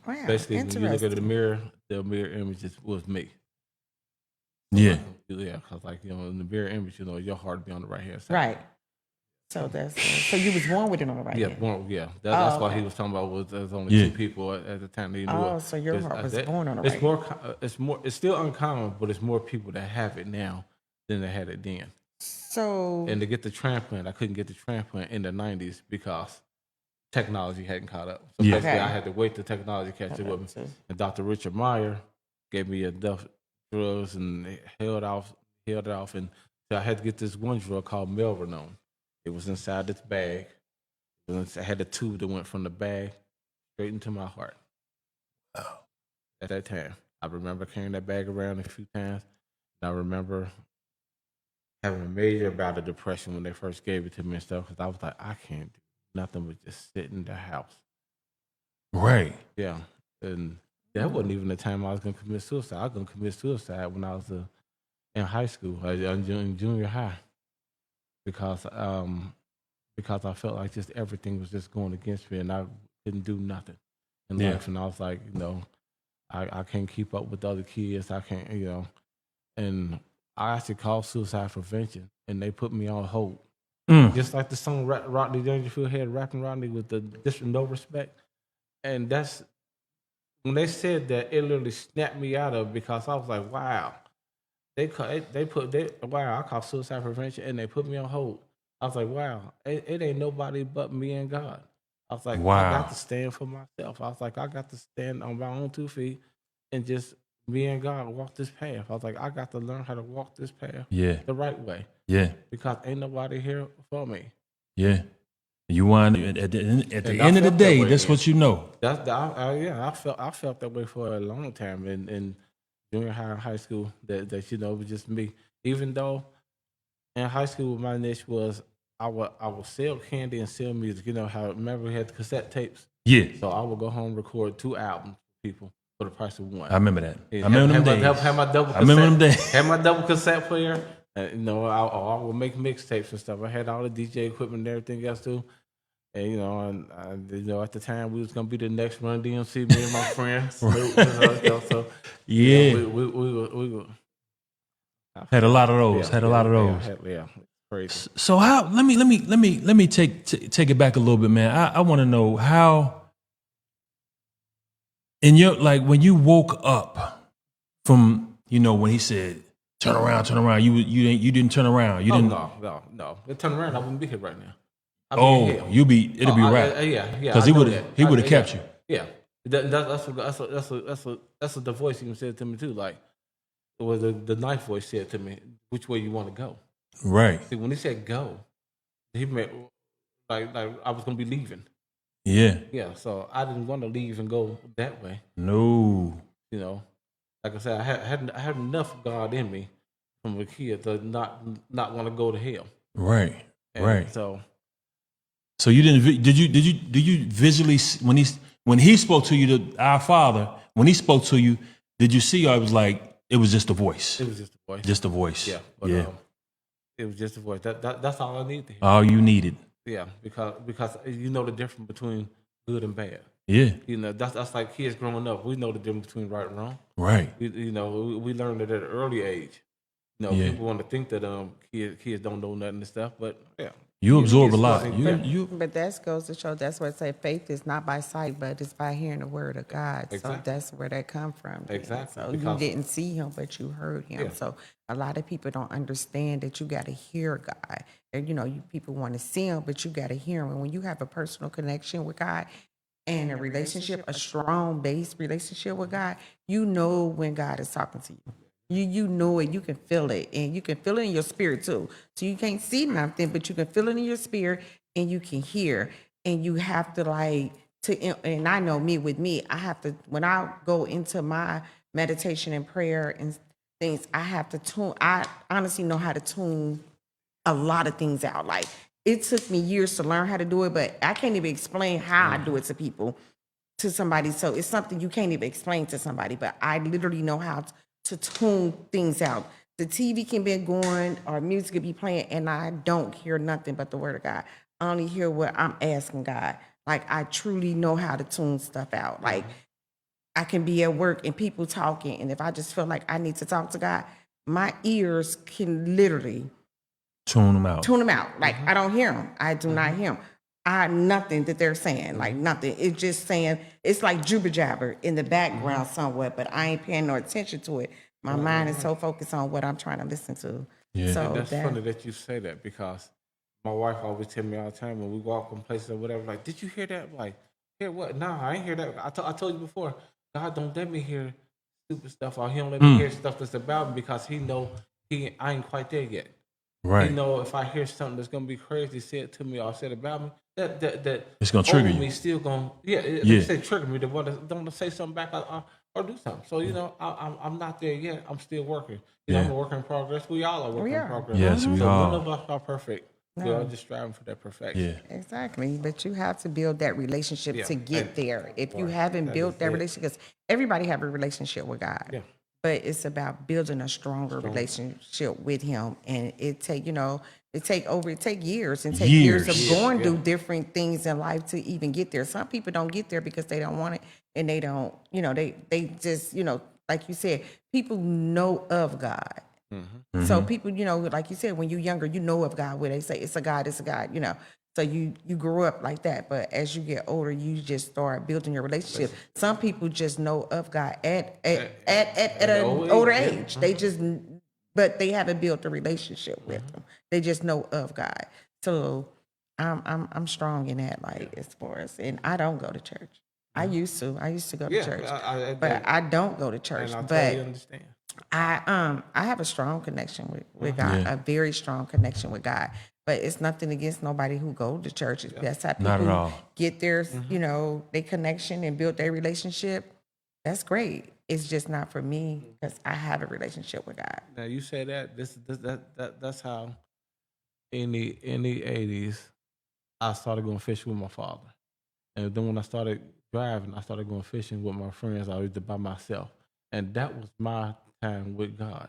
wow, Basically, when you look at interesting. the mirror image was me. Yeah. Yeah, because in the mirror image, your heart be on the right hand side. Right. So so you was born with it on the right Yeah, hand. That's why okay. he was talking about was there's only Yeah. 2 people at the time that he knew Oh, it. so your heart was born on the It's right more, it's still uncommon, but it's more people that have it now than they had it then. So, And to get the transplant, I couldn't get the transplant in the 90s because technology hadn't caught up. So Yeah. basically, Okay. I had to wait till technology catch up with me. So- And Dr. Richard Meyer gave me enough drugs and held it off. And so I had to get this one drug called Melronone. It was inside this bag. I had a tube that went from the bag straight into my heart. At that time, I remember carrying that bag around a few times. And I remember having a major bout of depression when they first gave it to me and stuff because I was like, I can't do nothing but just sit in the house. Right. Yeah, and that wasn't even the time I was gonna commit suicide. I was gonna commit suicide when I was in high school, in junior high, because I felt like just everything was just going against me, and I couldn't do nothing in Yeah. life. And I was like, I can't keep up with the other kids. I can't, and I actually called suicide prevention, and they put me on hold. Just like the song Rodney Dangerfield had, rapping Rodney with the no respect. And that's when they said that, it literally snapped me out of it because I was like, wow. Wow, I called suicide prevention and they put me on hold. I was like, wow, it ain't nobody but me and God. I was like, I Wow. got to stand for myself. I was like, I got to stand on my own 2 feet and just me and God walk this path. I was like, I got to learn how to walk this path Yeah. the right way Yeah. because ain't nobody here for me. Yeah. You want at the end of the felt that day, way that's then. what you know. I felt that way for a long time in junior high and high school. That it was just me. Even though in high school my niche was I would sell candy and sell music. You know how remember we had the cassette tapes. Yeah. So I would go home record 2 albums for people for the price of 1. I remember that. Yeah, I remember them days. Had my double I remember them cassette. days. Had my double cassette player. I would make mixtapes and stuff. I had all the DJ equipment and everything else too. And at the time we was gonna be the next Run DMC, me and my friends. So Yeah. we were Had a lot of those. Had a lot of those. crazy. So how? Let me take it back a little bit, man. I want to know how. In your when you woke up from when he said turn around, you didn't turn around. You Oh didn't. no! If it turned around, I wouldn't be here right now. I'd be Oh, in hell. it'd be right. Yeah. Because I he know would that. have kept you. Yeah, that's what the voice even said to me too. Like it was the night voice said to me, "Which way you want to go?" Right. See, when he said "go," he meant like I was gonna be leaving. Yeah. Yeah, so I didn't want to leave and go that way. No. Like I said, I had enough God in me from a kid to not want to go to hell. Right. And right. So you didn't? Did you visually when he spoke to you, our Father, when he spoke to you, did you see? Or it was like it was just a voice. it was just a voice. Just a voice. Yeah, but it was just a voice. That's all I needed to hear. All you needed. Yeah, because you know the difference between good and bad. Yeah. That's like kids growing up. We know the difference between right and wrong. Right. We learned it at an early age. Yeah. People want to think that kids don't know nothing and stuff, but yeah, You absorb a it's lot. like You that. you But that goes to show that's what I say faith is not by sight, but it's by hearing the word of God. So Exactly. that's where that come from. then. Exactly, So you because- didn't see him, but you heard him. Yeah. So a lot of people don't understand that you got to hear God. And you people want to see him, but you got to hear him. And when you have a personal connection with God and a relationship, a strong based relationship with God, you know when God is talking to you. You know it, you can feel it, and you can feel it in your spirit too. So you can't see nothing, but you can feel it in your spirit, and you can hear. And you have to and I know me with me, I have to when I go into my meditation and prayer and things, I have to tune. I honestly know how to tune a lot of things out. Like it took me years to learn how to do it, but I can't even explain how I do it to people to somebody. So it's something you can't even explain to somebody, but I literally know how to tune things out. The TV can be going or music can be playing and I don't hear nothing but the word of God. I only hear what I'm asking God. Like I truly know how to tune stuff out. Like I can be at work and people talking, and if I just feel like I need to talk to God, my ears can literally tune them out. tune them out. Like I don't hear them. I do not hear them. I nothing that they're saying. Like nothing. It's just saying it's like jibber jabber in the background somewhat, but I ain't paying no attention to it. My mind is so focused on what I'm trying to listen to. Yeah. So That's funny that you say that because my wife always tell me all the time when we walk in places or whatever, like, did you hear that? I'm like, hear what? Nah, I ain't hear that. I told you before, God don't let me hear stupid stuff or he don't let me hear stuff that's about me because he know I ain't quite there yet. Right. He know if I hear something that's gonna be crazy said to me or said about me, that It's gonna trigger old you. me still gonna Yeah. say trigger me to want to don't say something back or do something. So I'm not there yet. I'm still working. I'm a work in progress. We all are work We in are. progress. Yes, we so are. none of us are perfect. We're all just striving for that perfection. Yeah. exactly. But you have to build that relationship Yeah, to get and- there. If you right. haven't That built is that it. relationship, because everybody have a relationship with God. Yeah. But it's about building a stronger relationship with him. And it take years and take years of Years. going Yeah. through different things in life to even get there. Some people don't get there because they don't want it and they don't, they just, like you said, people know of God. So people, like you said, when you're younger, you know of God, where they say it's a God. So you grew up like that, but as you get older, you just start building your relationship. Some people just know of God at an older age. They just, but they haven't built a relationship with Him. They just know of God. So I'm strong in that, like as far as, and I don't go to church. I used to go to Yeah, church, but I don't go to church. And I But totally understand. I have a strong connection with God, a very strong connection with God. But it's nothing against nobody who go to church. That's how Not at people all. get their, their connection and build their relationship. That's great. It's just not for me because I have a relationship with God. Now you say that that's how in the 80s I started going fishing with my father, and then when I started driving, I started going fishing with my friends. I was by myself, and that was my time with God.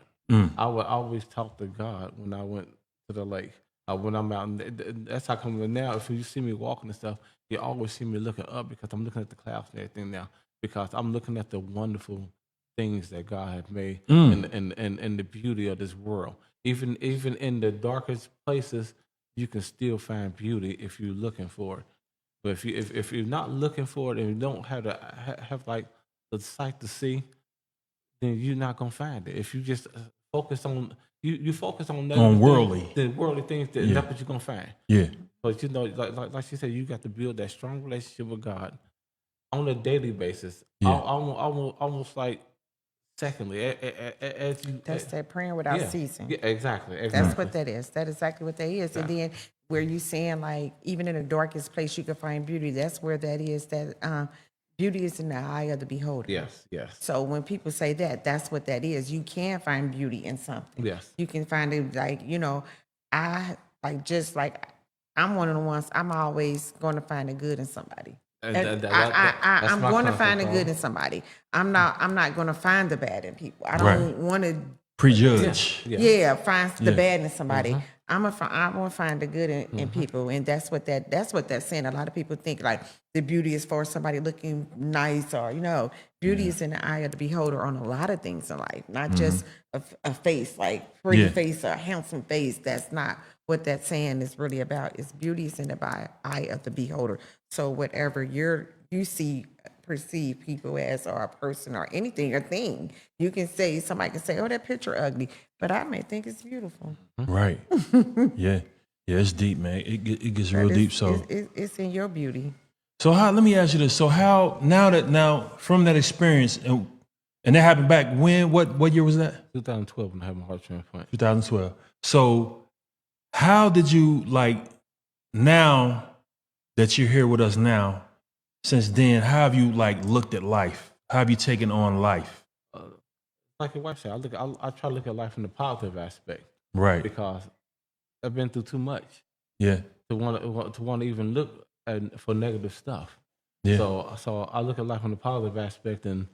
I would always talk to God when I went to the lake. When I'm out, and that's how come now. If you see me walking and stuff, you always see me looking up because I'm looking at the clouds and everything now. Because I'm looking at the wonderful things that God has made and the beauty of this world. Even in the darkest places, you can still find beauty if you're looking for it. But if you're not looking for it and you don't have have like the sight to see, then you're not gonna find it. If you just focus on you focus on worldly. the worldly things, that's what you're gonna find. Yeah. But like you said, you got to build that strong relationship with God on a daily basis. Yeah. Almost like secondly, as you That's that praying without ceasing. Yeah, exactly. That's what that is. That is exactly what that is. And then where you saying like even in the darkest place you can find beauty, that's where that is. That beauty is in the eye of the beholder. Yes. So when people say that, that's what that is. You can find beauty in something. Yes. You can find it like, I like I'm one of the ones I'm always going to find the good in somebody. And And that's I'm my going to comfort find the good zone. in somebody. I'm not going to find the bad in people. I Right. don't want to Prejudge. yeah, find the Yeah. bad in somebody. I'm gonna find the good in people, and that's what that's saying. A lot of people think like the beauty is for somebody looking nice, or beauty is in the eye of the beholder on a lot of things in life, not just a face, like pretty Yeah. face or handsome face. That's not what that saying is really about is beauty is in the eye of the beholder. So whatever you see, perceive people as, or a person or anything, a thing, you can say, somebody can say, oh, that picture ugly, but I may think it's beautiful. Right. Yeah. Yeah, it's deep, man. It gets real But deep. So it's in your beauty. so how, let me ask you this. So how, now from that experience, and that happened back when, what year was that? 2012 when I had my heart transplant. 2012. So how did you, like, now that you're here with us now, since then, how have you, like, looked at life? How have you taken on life? Like your wife said, I try to look at life in the positive aspect Right. because I've been through too much Yeah. to want to even look for negative stuff. Yeah. So I look at life in the positive aspect, and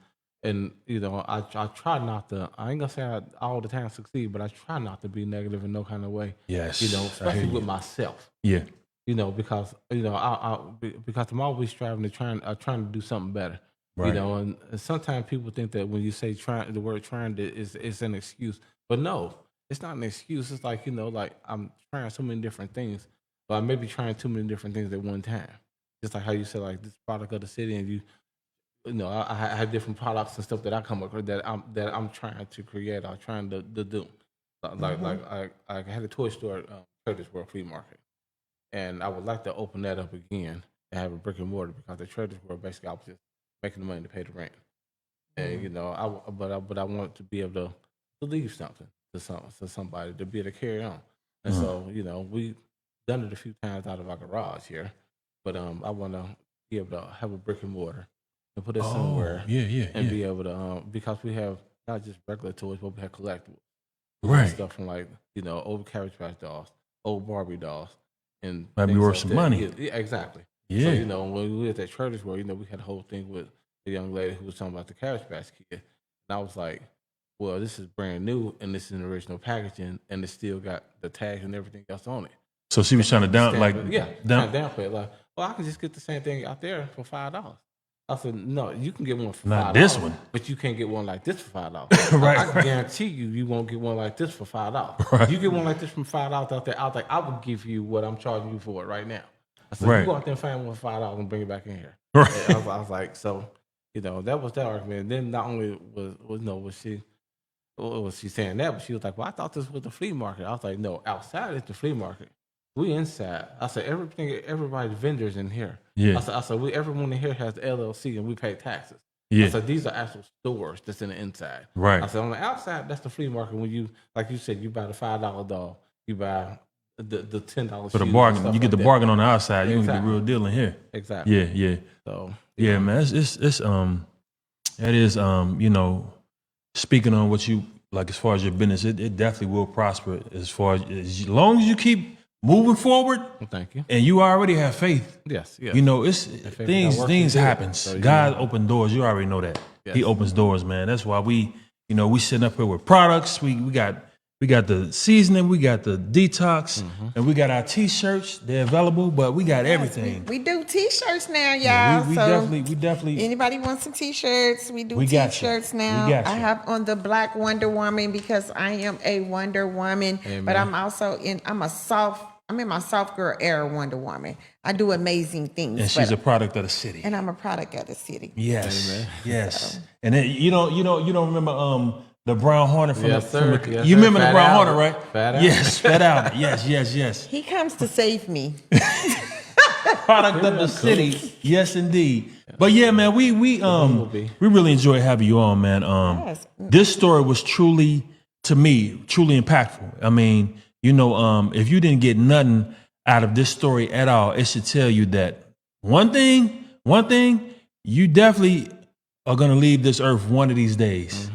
you know, I try not to. I ain't gonna say I all the time succeed, but I try not to be negative in no kind of way. Yes. You know, I especially hear with you. myself. Yeah. You know, because you know, because I'm always striving to trying to do something better. Right. You know, and sometimes people think that when you say trying, the word trying is an excuse, but no, it's not an excuse. It's like, you know, like I'm trying so many different things, but I may be trying too many different things at one time. Just like how you said, like this product of the city, and you know, I have different products and stuff that I come across that I'm trying to create or trying to do. I had a toy store at Curtis World Flea Market, and I would like to open that up again and have a brick and mortar because the Curtis World basically I was just making the money to pay the rent, and you know, but I want to be able to leave something to somebody to be able to carry on, and so you know we've done it a few times out of our garage here, but I want to be able to have a brick and mortar and put it somewhere, and be able to because we have not just regular toys, but we have collectibles. We have Right. stuff from, like, you know, old Cabbage Patch dolls, old Barbie dolls, and Might be things worth like some that. money. Yeah, exactly. Yeah. So, you know, when we were at that church where, you know, we had a whole thing with a young lady who was talking about the Cabbage Patch Kid. And I was like, well, this is brand new and this is an original packaging and it still got the tags and everything else on it. So she was trying to Trying to down. downplay it. Like, well, I can just get the same thing out there for $5. I said, no, you can get one for $5. Not this one. But you can't get one like this for $5. Right, I can right. guarantee you won't get one like this for $5. Right. You get one like this from $5 out there, I was like, I would give you what I'm charging you for it right now. I said, Right. you go out there and find one for $5 and bring it back in here. Right. And I was like, so, you know, that was that argument. And then not only was she saying that, but she was like, well, I thought this was the flea market. I was like, no, outside is the flea market. We inside. I said, everybody's vendors in here. Yeah. I said, everyone in here has the LLC and we pay taxes. Yeah. I said, these are actual stores that's in the inside. Right. I said, on the outside, that's the flea market. When you, like you said, you buy the $5 doll, you buy the $10 For the shoes bargain, and stuff you get like the that. bargain on the outside. You're gonna get Exactly. real deal in here. Exactly. Yeah, yeah, So yeah, man. It's that is you know, speaking on what you like as far as your business, it definitely will prosper as long as you keep moving forward. well, thank you. And you already have faith. Yes. You know, it's faith in things God works, you do it. happen. So, you God know. opened doors. You already know that. Yes. He opens doors, man. That's why we sitting up here with products. We got the seasoning, we got the detox, and we got our t-shirts. They're available, but we got everything. We do t-shirts now, y'all. Yeah, we so definitely. anybody wants some t-shirts? We do We got you. t-shirts We now. got I you. have on the Black Wonder Woman because I am a Wonder Woman, Amen. but I'm also I'm in my soft girl era Wonder Woman. I do amazing things. And she's a product of the city. and I'm a product of the city. Yes, Amen. yes. And then you don't remember the Brown Hornet from Yes, sir. Yes, you sir. remember the Fat Brown Albert. Hornet, right? Fat Albert. Yes, Fat Albert. Yes. He comes to save me. Product of the city. Yes, indeed. But yeah, man, we Bumblebee. really enjoy having you on, man. Yes. This story was truly, to me, truly impactful. I mean, you know, if you didn't get nothing out of this story at all, it should tell you that one thing, you definitely are gonna leave this earth one of these days.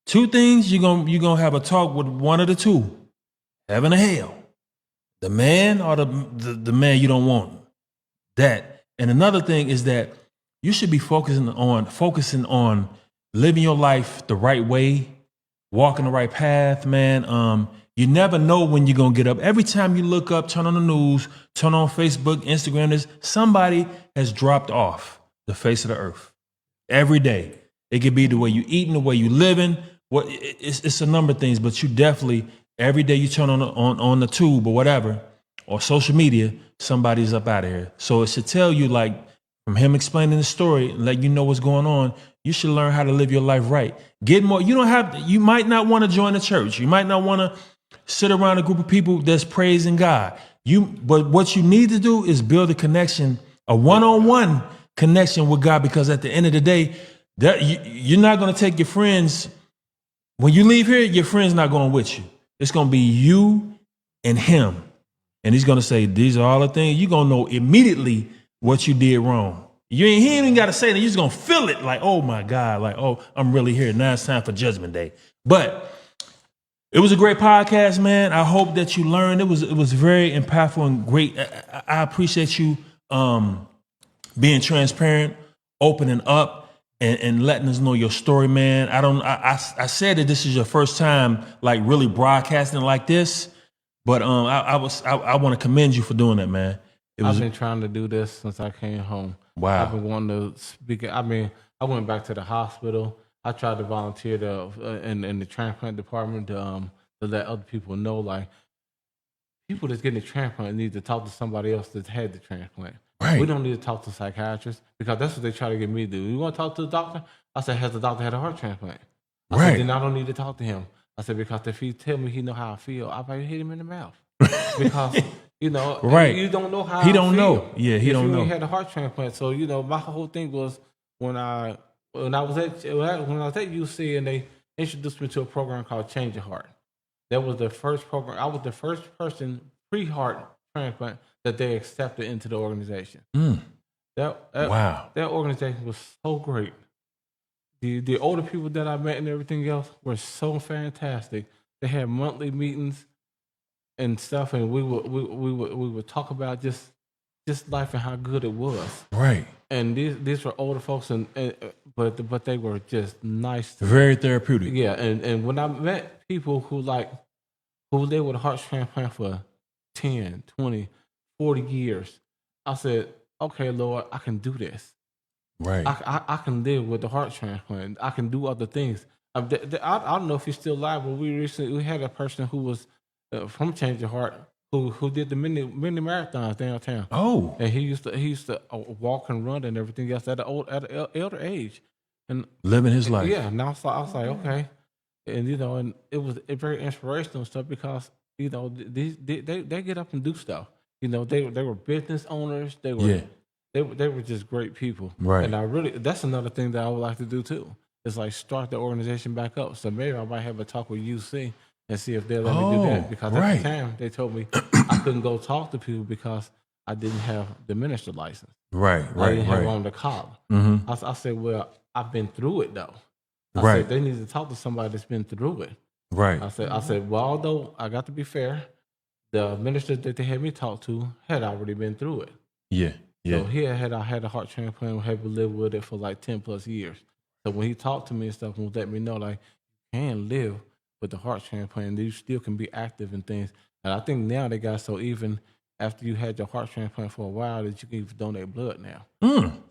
Two things, you're gonna have a talk with one of the two, heaven or hell, the man or the man you don't want. That. And another thing is that you should be focusing on living your life the right way, walking the right path, man. You never know when you're gonna get up. Every time you look up, turn on the news, turn on Facebook, Instagram, somebody has dropped off the face of the earth. Every day. It could be the way you eating, the way you living. It's a number of things, but you definitely, every day you turn on the tube or whatever, or social media, somebody's up out of here. So it should tell you, like, from him explaining the story, let you know what's going on. You should learn how to live your life right. Get more. You don't have. You might not want to join the church. You might not want to sit around a group of people that's praising God. But what you need to do is build a connection, a one-on-one connection with God, because at the end of the day, that you're not going to take your friends. When you leave here, your friend's not going with you. It's going to be you and him. And he's going to say, these are all the things. You're going to know immediately what you did wrong. He ain't even got to say that. You're just going to feel it like, oh my God, like, oh, I'm really here. Now it's time for Judgment Day. But it was a great podcast, man. I hope that you learned. It was very impactful and great. I appreciate you being transparent, opening up, and letting us know your story, man. I said that this is your first time like really broadcasting like this, but I want to commend you for doing that, man. I've been trying to do this since I came home. Wow. I've been wanting to speak. I mean, I went back to the hospital. I tried to volunteer in the transplant department to let other people know, like, people that's getting a transplant need to talk to somebody else that's had the transplant. Right. We don't need to talk to psychiatrists, because that's what they try to get me to do. You want to talk to the doctor? I said, has the doctor had a heart transplant? I Right. said, then I don't need to talk to him. I said, because if he tell me he know how I feel, I might hit him in the mouth. Because, Right. you don't know how He I don't feel. know. Yeah, he If don't you know. ain't had a heart transplant. So, my whole thing was when I was at UC and they introduced me to a program called Change Your Heart. That was the first program. I was the first person pre-heart transplant that they accepted into the organization. Wow. That organization was so great. The older people that I met and everything else were so fantastic. They had monthly meetings and stuff, and we would talk about just life and how good it was. Right. And these were older folks, but they were just nice. Very therapeutic. Yeah, and when I met people who lived with a heart transplant for 10, 20, 40 years, I said, okay, Lord, I can do this. Right. I can live with the heart transplant. I can do other things. I don't know if he's still alive, but we had a person who was from Change Your Heart who did the mini marathons downtown. Oh. And he used to walk and run and everything else at an elder age, and Living his life. yeah. And I was like, okay, and and it was very inspirational stuff, because they get up and do stuff. They were business owners. They were. Yeah. They were just great people. Right. And that's another thing that I would like to do too. Is like start the organization back up. So maybe I might have a talk with UC and see if they'll let me do that. Because at the time they told me I couldn't go talk to people because I didn't have the minister license. Right. I Right. didn't have Right. on the collar. Mm-hmm. I said, well, I've been through it though. I Right. said they need to talk to somebody that's been through it. Right. I said, well, although I got to be fair, the minister that they had me talk to had already been through it. Yeah. Yeah. So he had a heart transplant and had lived with it for like 10 plus years. So when he talked to me and stuff and let me know, like, you can live with the heart transplant, you still can be active and things. And I think now they got so even after you had your heart transplant for a while that you can even donate blood now.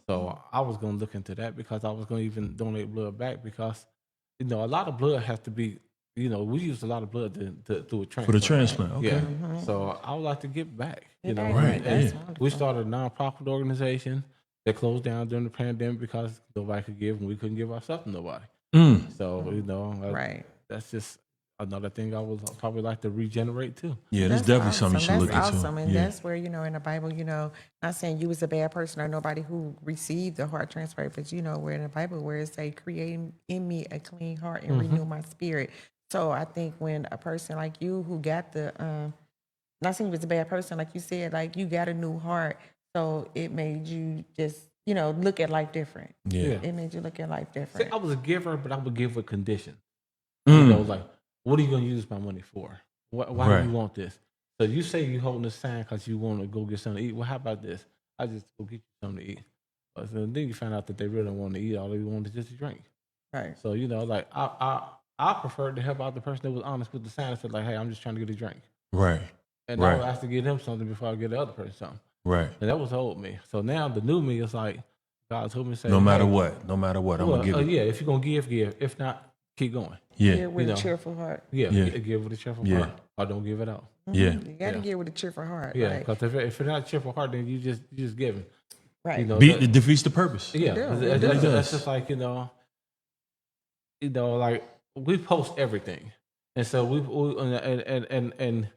So I was going to look into that, because I was going to even donate blood back, because, a lot of blood has to be, we use a lot of blood to do a transplant. For the transplant. Okay. Yeah. So I would like to get back, Right, And yeah. we started a nonprofit organization that closed down during the pandemic because nobody could give, and we couldn't give ourselves to nobody. So, Right. that's just another thing I would probably like to regenerate too. Yeah, that's definitely something you should look That's into. awesome. And Yeah. that's where, in the Bible, not saying you was a bad person or nobody who received the heart transplant, but where in the Bible where it say, create in me a clean heart and renew my spirit. So I think when a person like you who got the, not saying you was a bad person, like you said, like you got a new heart. So it made you just, look at life different. Yeah. It made you look at life See, different. I was a giver, but I would give with condition. Mm. Like, what are you going to use my money for? Why Right. do you want this? So you say you holding this sign because you want to go get something to eat. Well, how about this? I just go get you something to eat. So then you find out that they really don't want to eat. All they want is just to drink. Right. So, like I preferred to help out the person that was honest with the sign and said, like, hey, I'm just trying to get a drink. Right. And I Right. would ask to get him something before I get the other person something. Right. And that was the old me. So now the new me is like, God told me to say, No matter hey, what. No matter what. I'm well, gonna give it. yeah, if you're going to give. If not, keep going. Yeah. Give with You a know. cheerful heart. Yeah, Yeah. give with a cheerful Yeah. heart, or don't give it out. Yeah. You got to Yeah. give with a cheerful heart. Yeah, Like, because if it's not a cheerful heart, then you just giving. right. You know, It defeats the purpose. yeah, do, 'cause we that's, do. that's, It that's does. just like like we post everything, and so and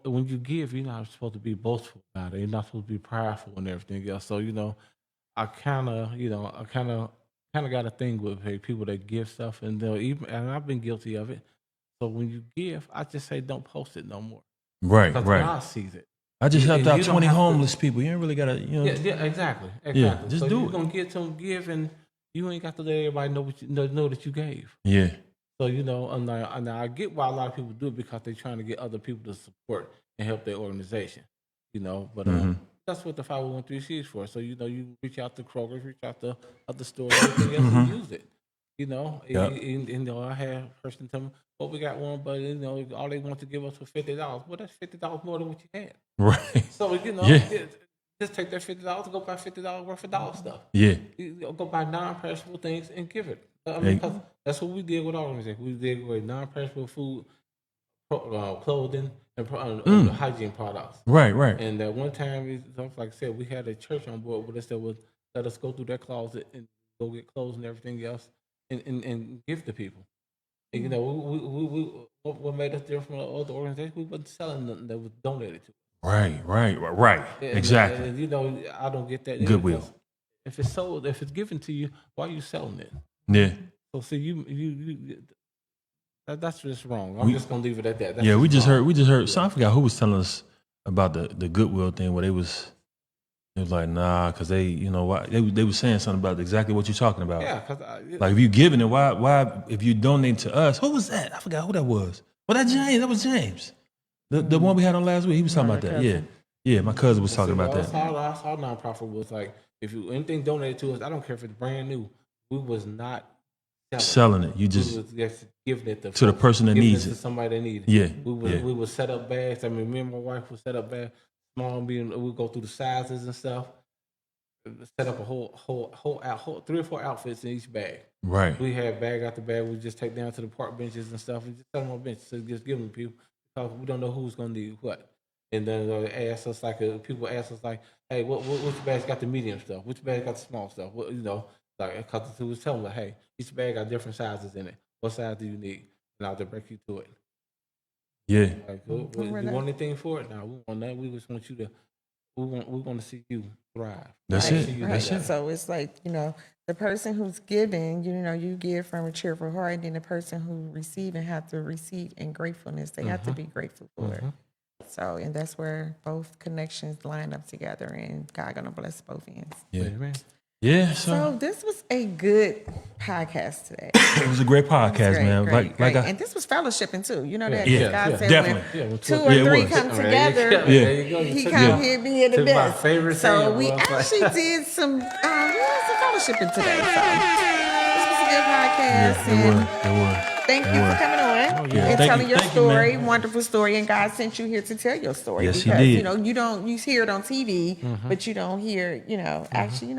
when you give, you're not supposed to be boastful about it. You're not supposed to be prideful and everything else. So I kind of got a thing with people that give stuff, and and I've been guilty of it. So when you give, I just say don't post it no more Right, because right. God sees it. I just helped out You don't 20 have to- homeless people. You ain't really got to, Yeah, exactly. just so do you're it. gonna get some give, and you ain't got to let everybody know that you gave. Yeah. So and I get why a lot of people do it because they're trying to get other people to support and help their organization. But that's what the 501(c)(3) is for. So you reach out to Kroger, reach out to other stores, everything else, and use it. Yep. I had a person tell me, "Well, we got one, but all they want to give us was $50. Well, that's $50 more than what you had. Right. So Yeah. just take that $50 and go buy $50 worth of dollar stuff. Yeah. You go buy non-perishable things and give it. I Hey. mean, 'cause that's what we did with our organization. We did with non-perishable food, clothing, and hygiene products. Right, right. And at one time, like I said, we had a church on board with us that would let us go through their closet and go get clothes and everything else and give to people. And, what made us different from the other organizations? We wasn't selling nothing that was donated to us. Right. And, Exactly. I don't get that. Goodwill. Because if it's sold, if it's given to you, why are you selling it? Yeah. So see, that's just wrong. I'm just gonna leave it at that. That's Yeah, we just wrong. heard. So I forgot who was telling us about the Goodwill thing where it was like, nah, because they, why they were saying something about exactly what you're talking about. Yeah, because Like if you giving it, why if you donate to us? Who was that? I forgot who that was. Well, that was James, the one we had on last week. He was talking about that. Yeah, my cousin was talking about that. Our nonprofit was like, if you anything donated to us, I don't care if it's brand new. We was not Selling it. You just we was just giving it to the person that giving needs to it. somebody that needed. Yeah, We would set up bags. I mean, me and my wife would set up bags, small, we go through the sizes and stuff. Set up a whole 3 or 4 outfits in each bag. Right. We had bag after bag. We just take down to the park benches and stuff. We just set them on benches, so just give them to people because we don't know who's gonna need what. And then they ask us people ask us like, hey, which bag's got the medium stuff? Which bag got the small stuff? Because we was telling them, hey, each bag got different sizes in it. What size do you need? And I'll break you to it. Yeah. Like, you want anything for it? No, we want that. We just want you to. We want to see you thrive. That's Right. it. See you That's thrive. it. So it's like, the person who's giving, you give from a cheerful heart, and then the person who receiving have to receive in gratefulness. They have to be grateful for it. So, and that's where both connections line up together, and God gonna bless both ends. Yeah. Amen. Yeah. So this was a good podcast today. It was a great podcast, Great, man. great, Like and this was fellowshipping too. You know that Yeah, God said definitely. when Yeah, 2 Yeah, it or 3 was. come Yeah. together, Yeah. There you go. he took come my- here being the took my best. favorite So saying, we boy. actually did some fellowshipping today. So this was a good podcast. and it was. Thank you for coming on yeah. and Thank telling you- your thank you, story. man. Wonderful story, and God sent you here to tell your story. Yes, He because did. you hear it on TV, but you don't hear actually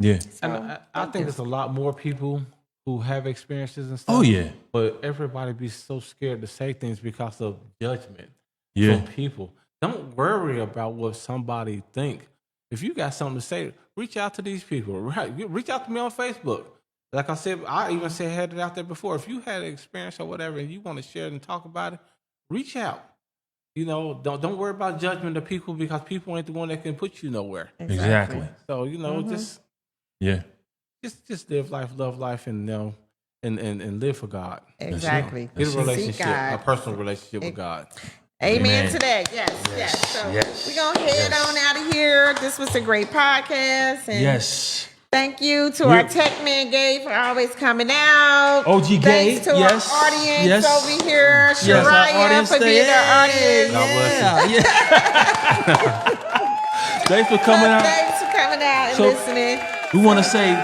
Yeah. And I think there's a lot more people who have experiences and stuff. Oh, yeah. But everybody be so scared to say things because of judgment Yeah. from people. Don't worry about what somebody think. If you got something to say, reach out to these people. Right? Reach out to me on Facebook. Like I said, I even had it out there before. If you had an experience or whatever and you want to share it and talk about it, reach out. Don't worry about judgment of people because people ain't the one that can put you nowhere. Exactly. So just Yeah. just live life, love life, and and live for God. exactly. Get a Seek relationship, God. a personal relationship with God. Amen, Amen. to that. Yes. So yes, we're going to head on out of here. This was a great podcast. And Yes. thank you to our tech man, Gabe, for always coming out. OG Gabe, Thanks to yes, our audience yes. over here. Yes, our Shariah audience for being stay- our audience. God bless you. Yeah. Thanks for coming out. Thanks for coming out and So- listening. We want to say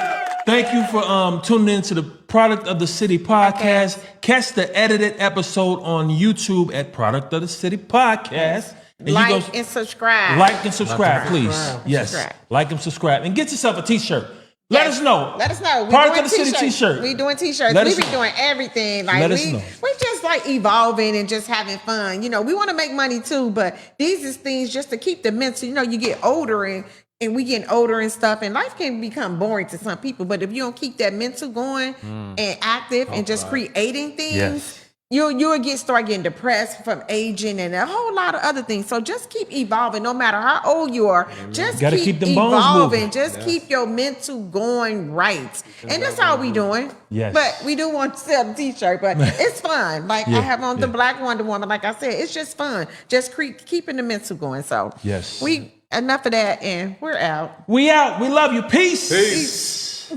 thank you for tuning in to the Product of the City podcast. Catch the edited episode on YouTube at Product of the City podcast. And Like go- and subscribe. Like and subscribe, Like and please. subscribe. Yes. Subscribe. Like and subscribe. And get yourself a t-shirt. Let us know. Let us know. We Product doing of the City t-shirts. t-shirt. We doing t-shirts. Let We us be know. doing everything. Like Let us know. we just like evolving and just having fun. You know, we want to make money too, but these is things just to keep the mental. You know, you get older and we getting older and stuff, and life can become boring to some people. But if you don't keep that mental going and active and just creating things. Yes. You'll start getting depressed from aging and a whole lot of other things. So just keep evolving, no matter how old you are. Just Gotta keep keep them bones evolving. moving. Just keep your mental going right, and that's all we doing. Yes. But we do want to sell the t-shirt, but it's fun. Like I have on the Black Wonder Woman. Like I said, it's just fun. Just keeping the mental going. So Yes. we enough of that, and we're out. We out. We love you. Peace. Peace.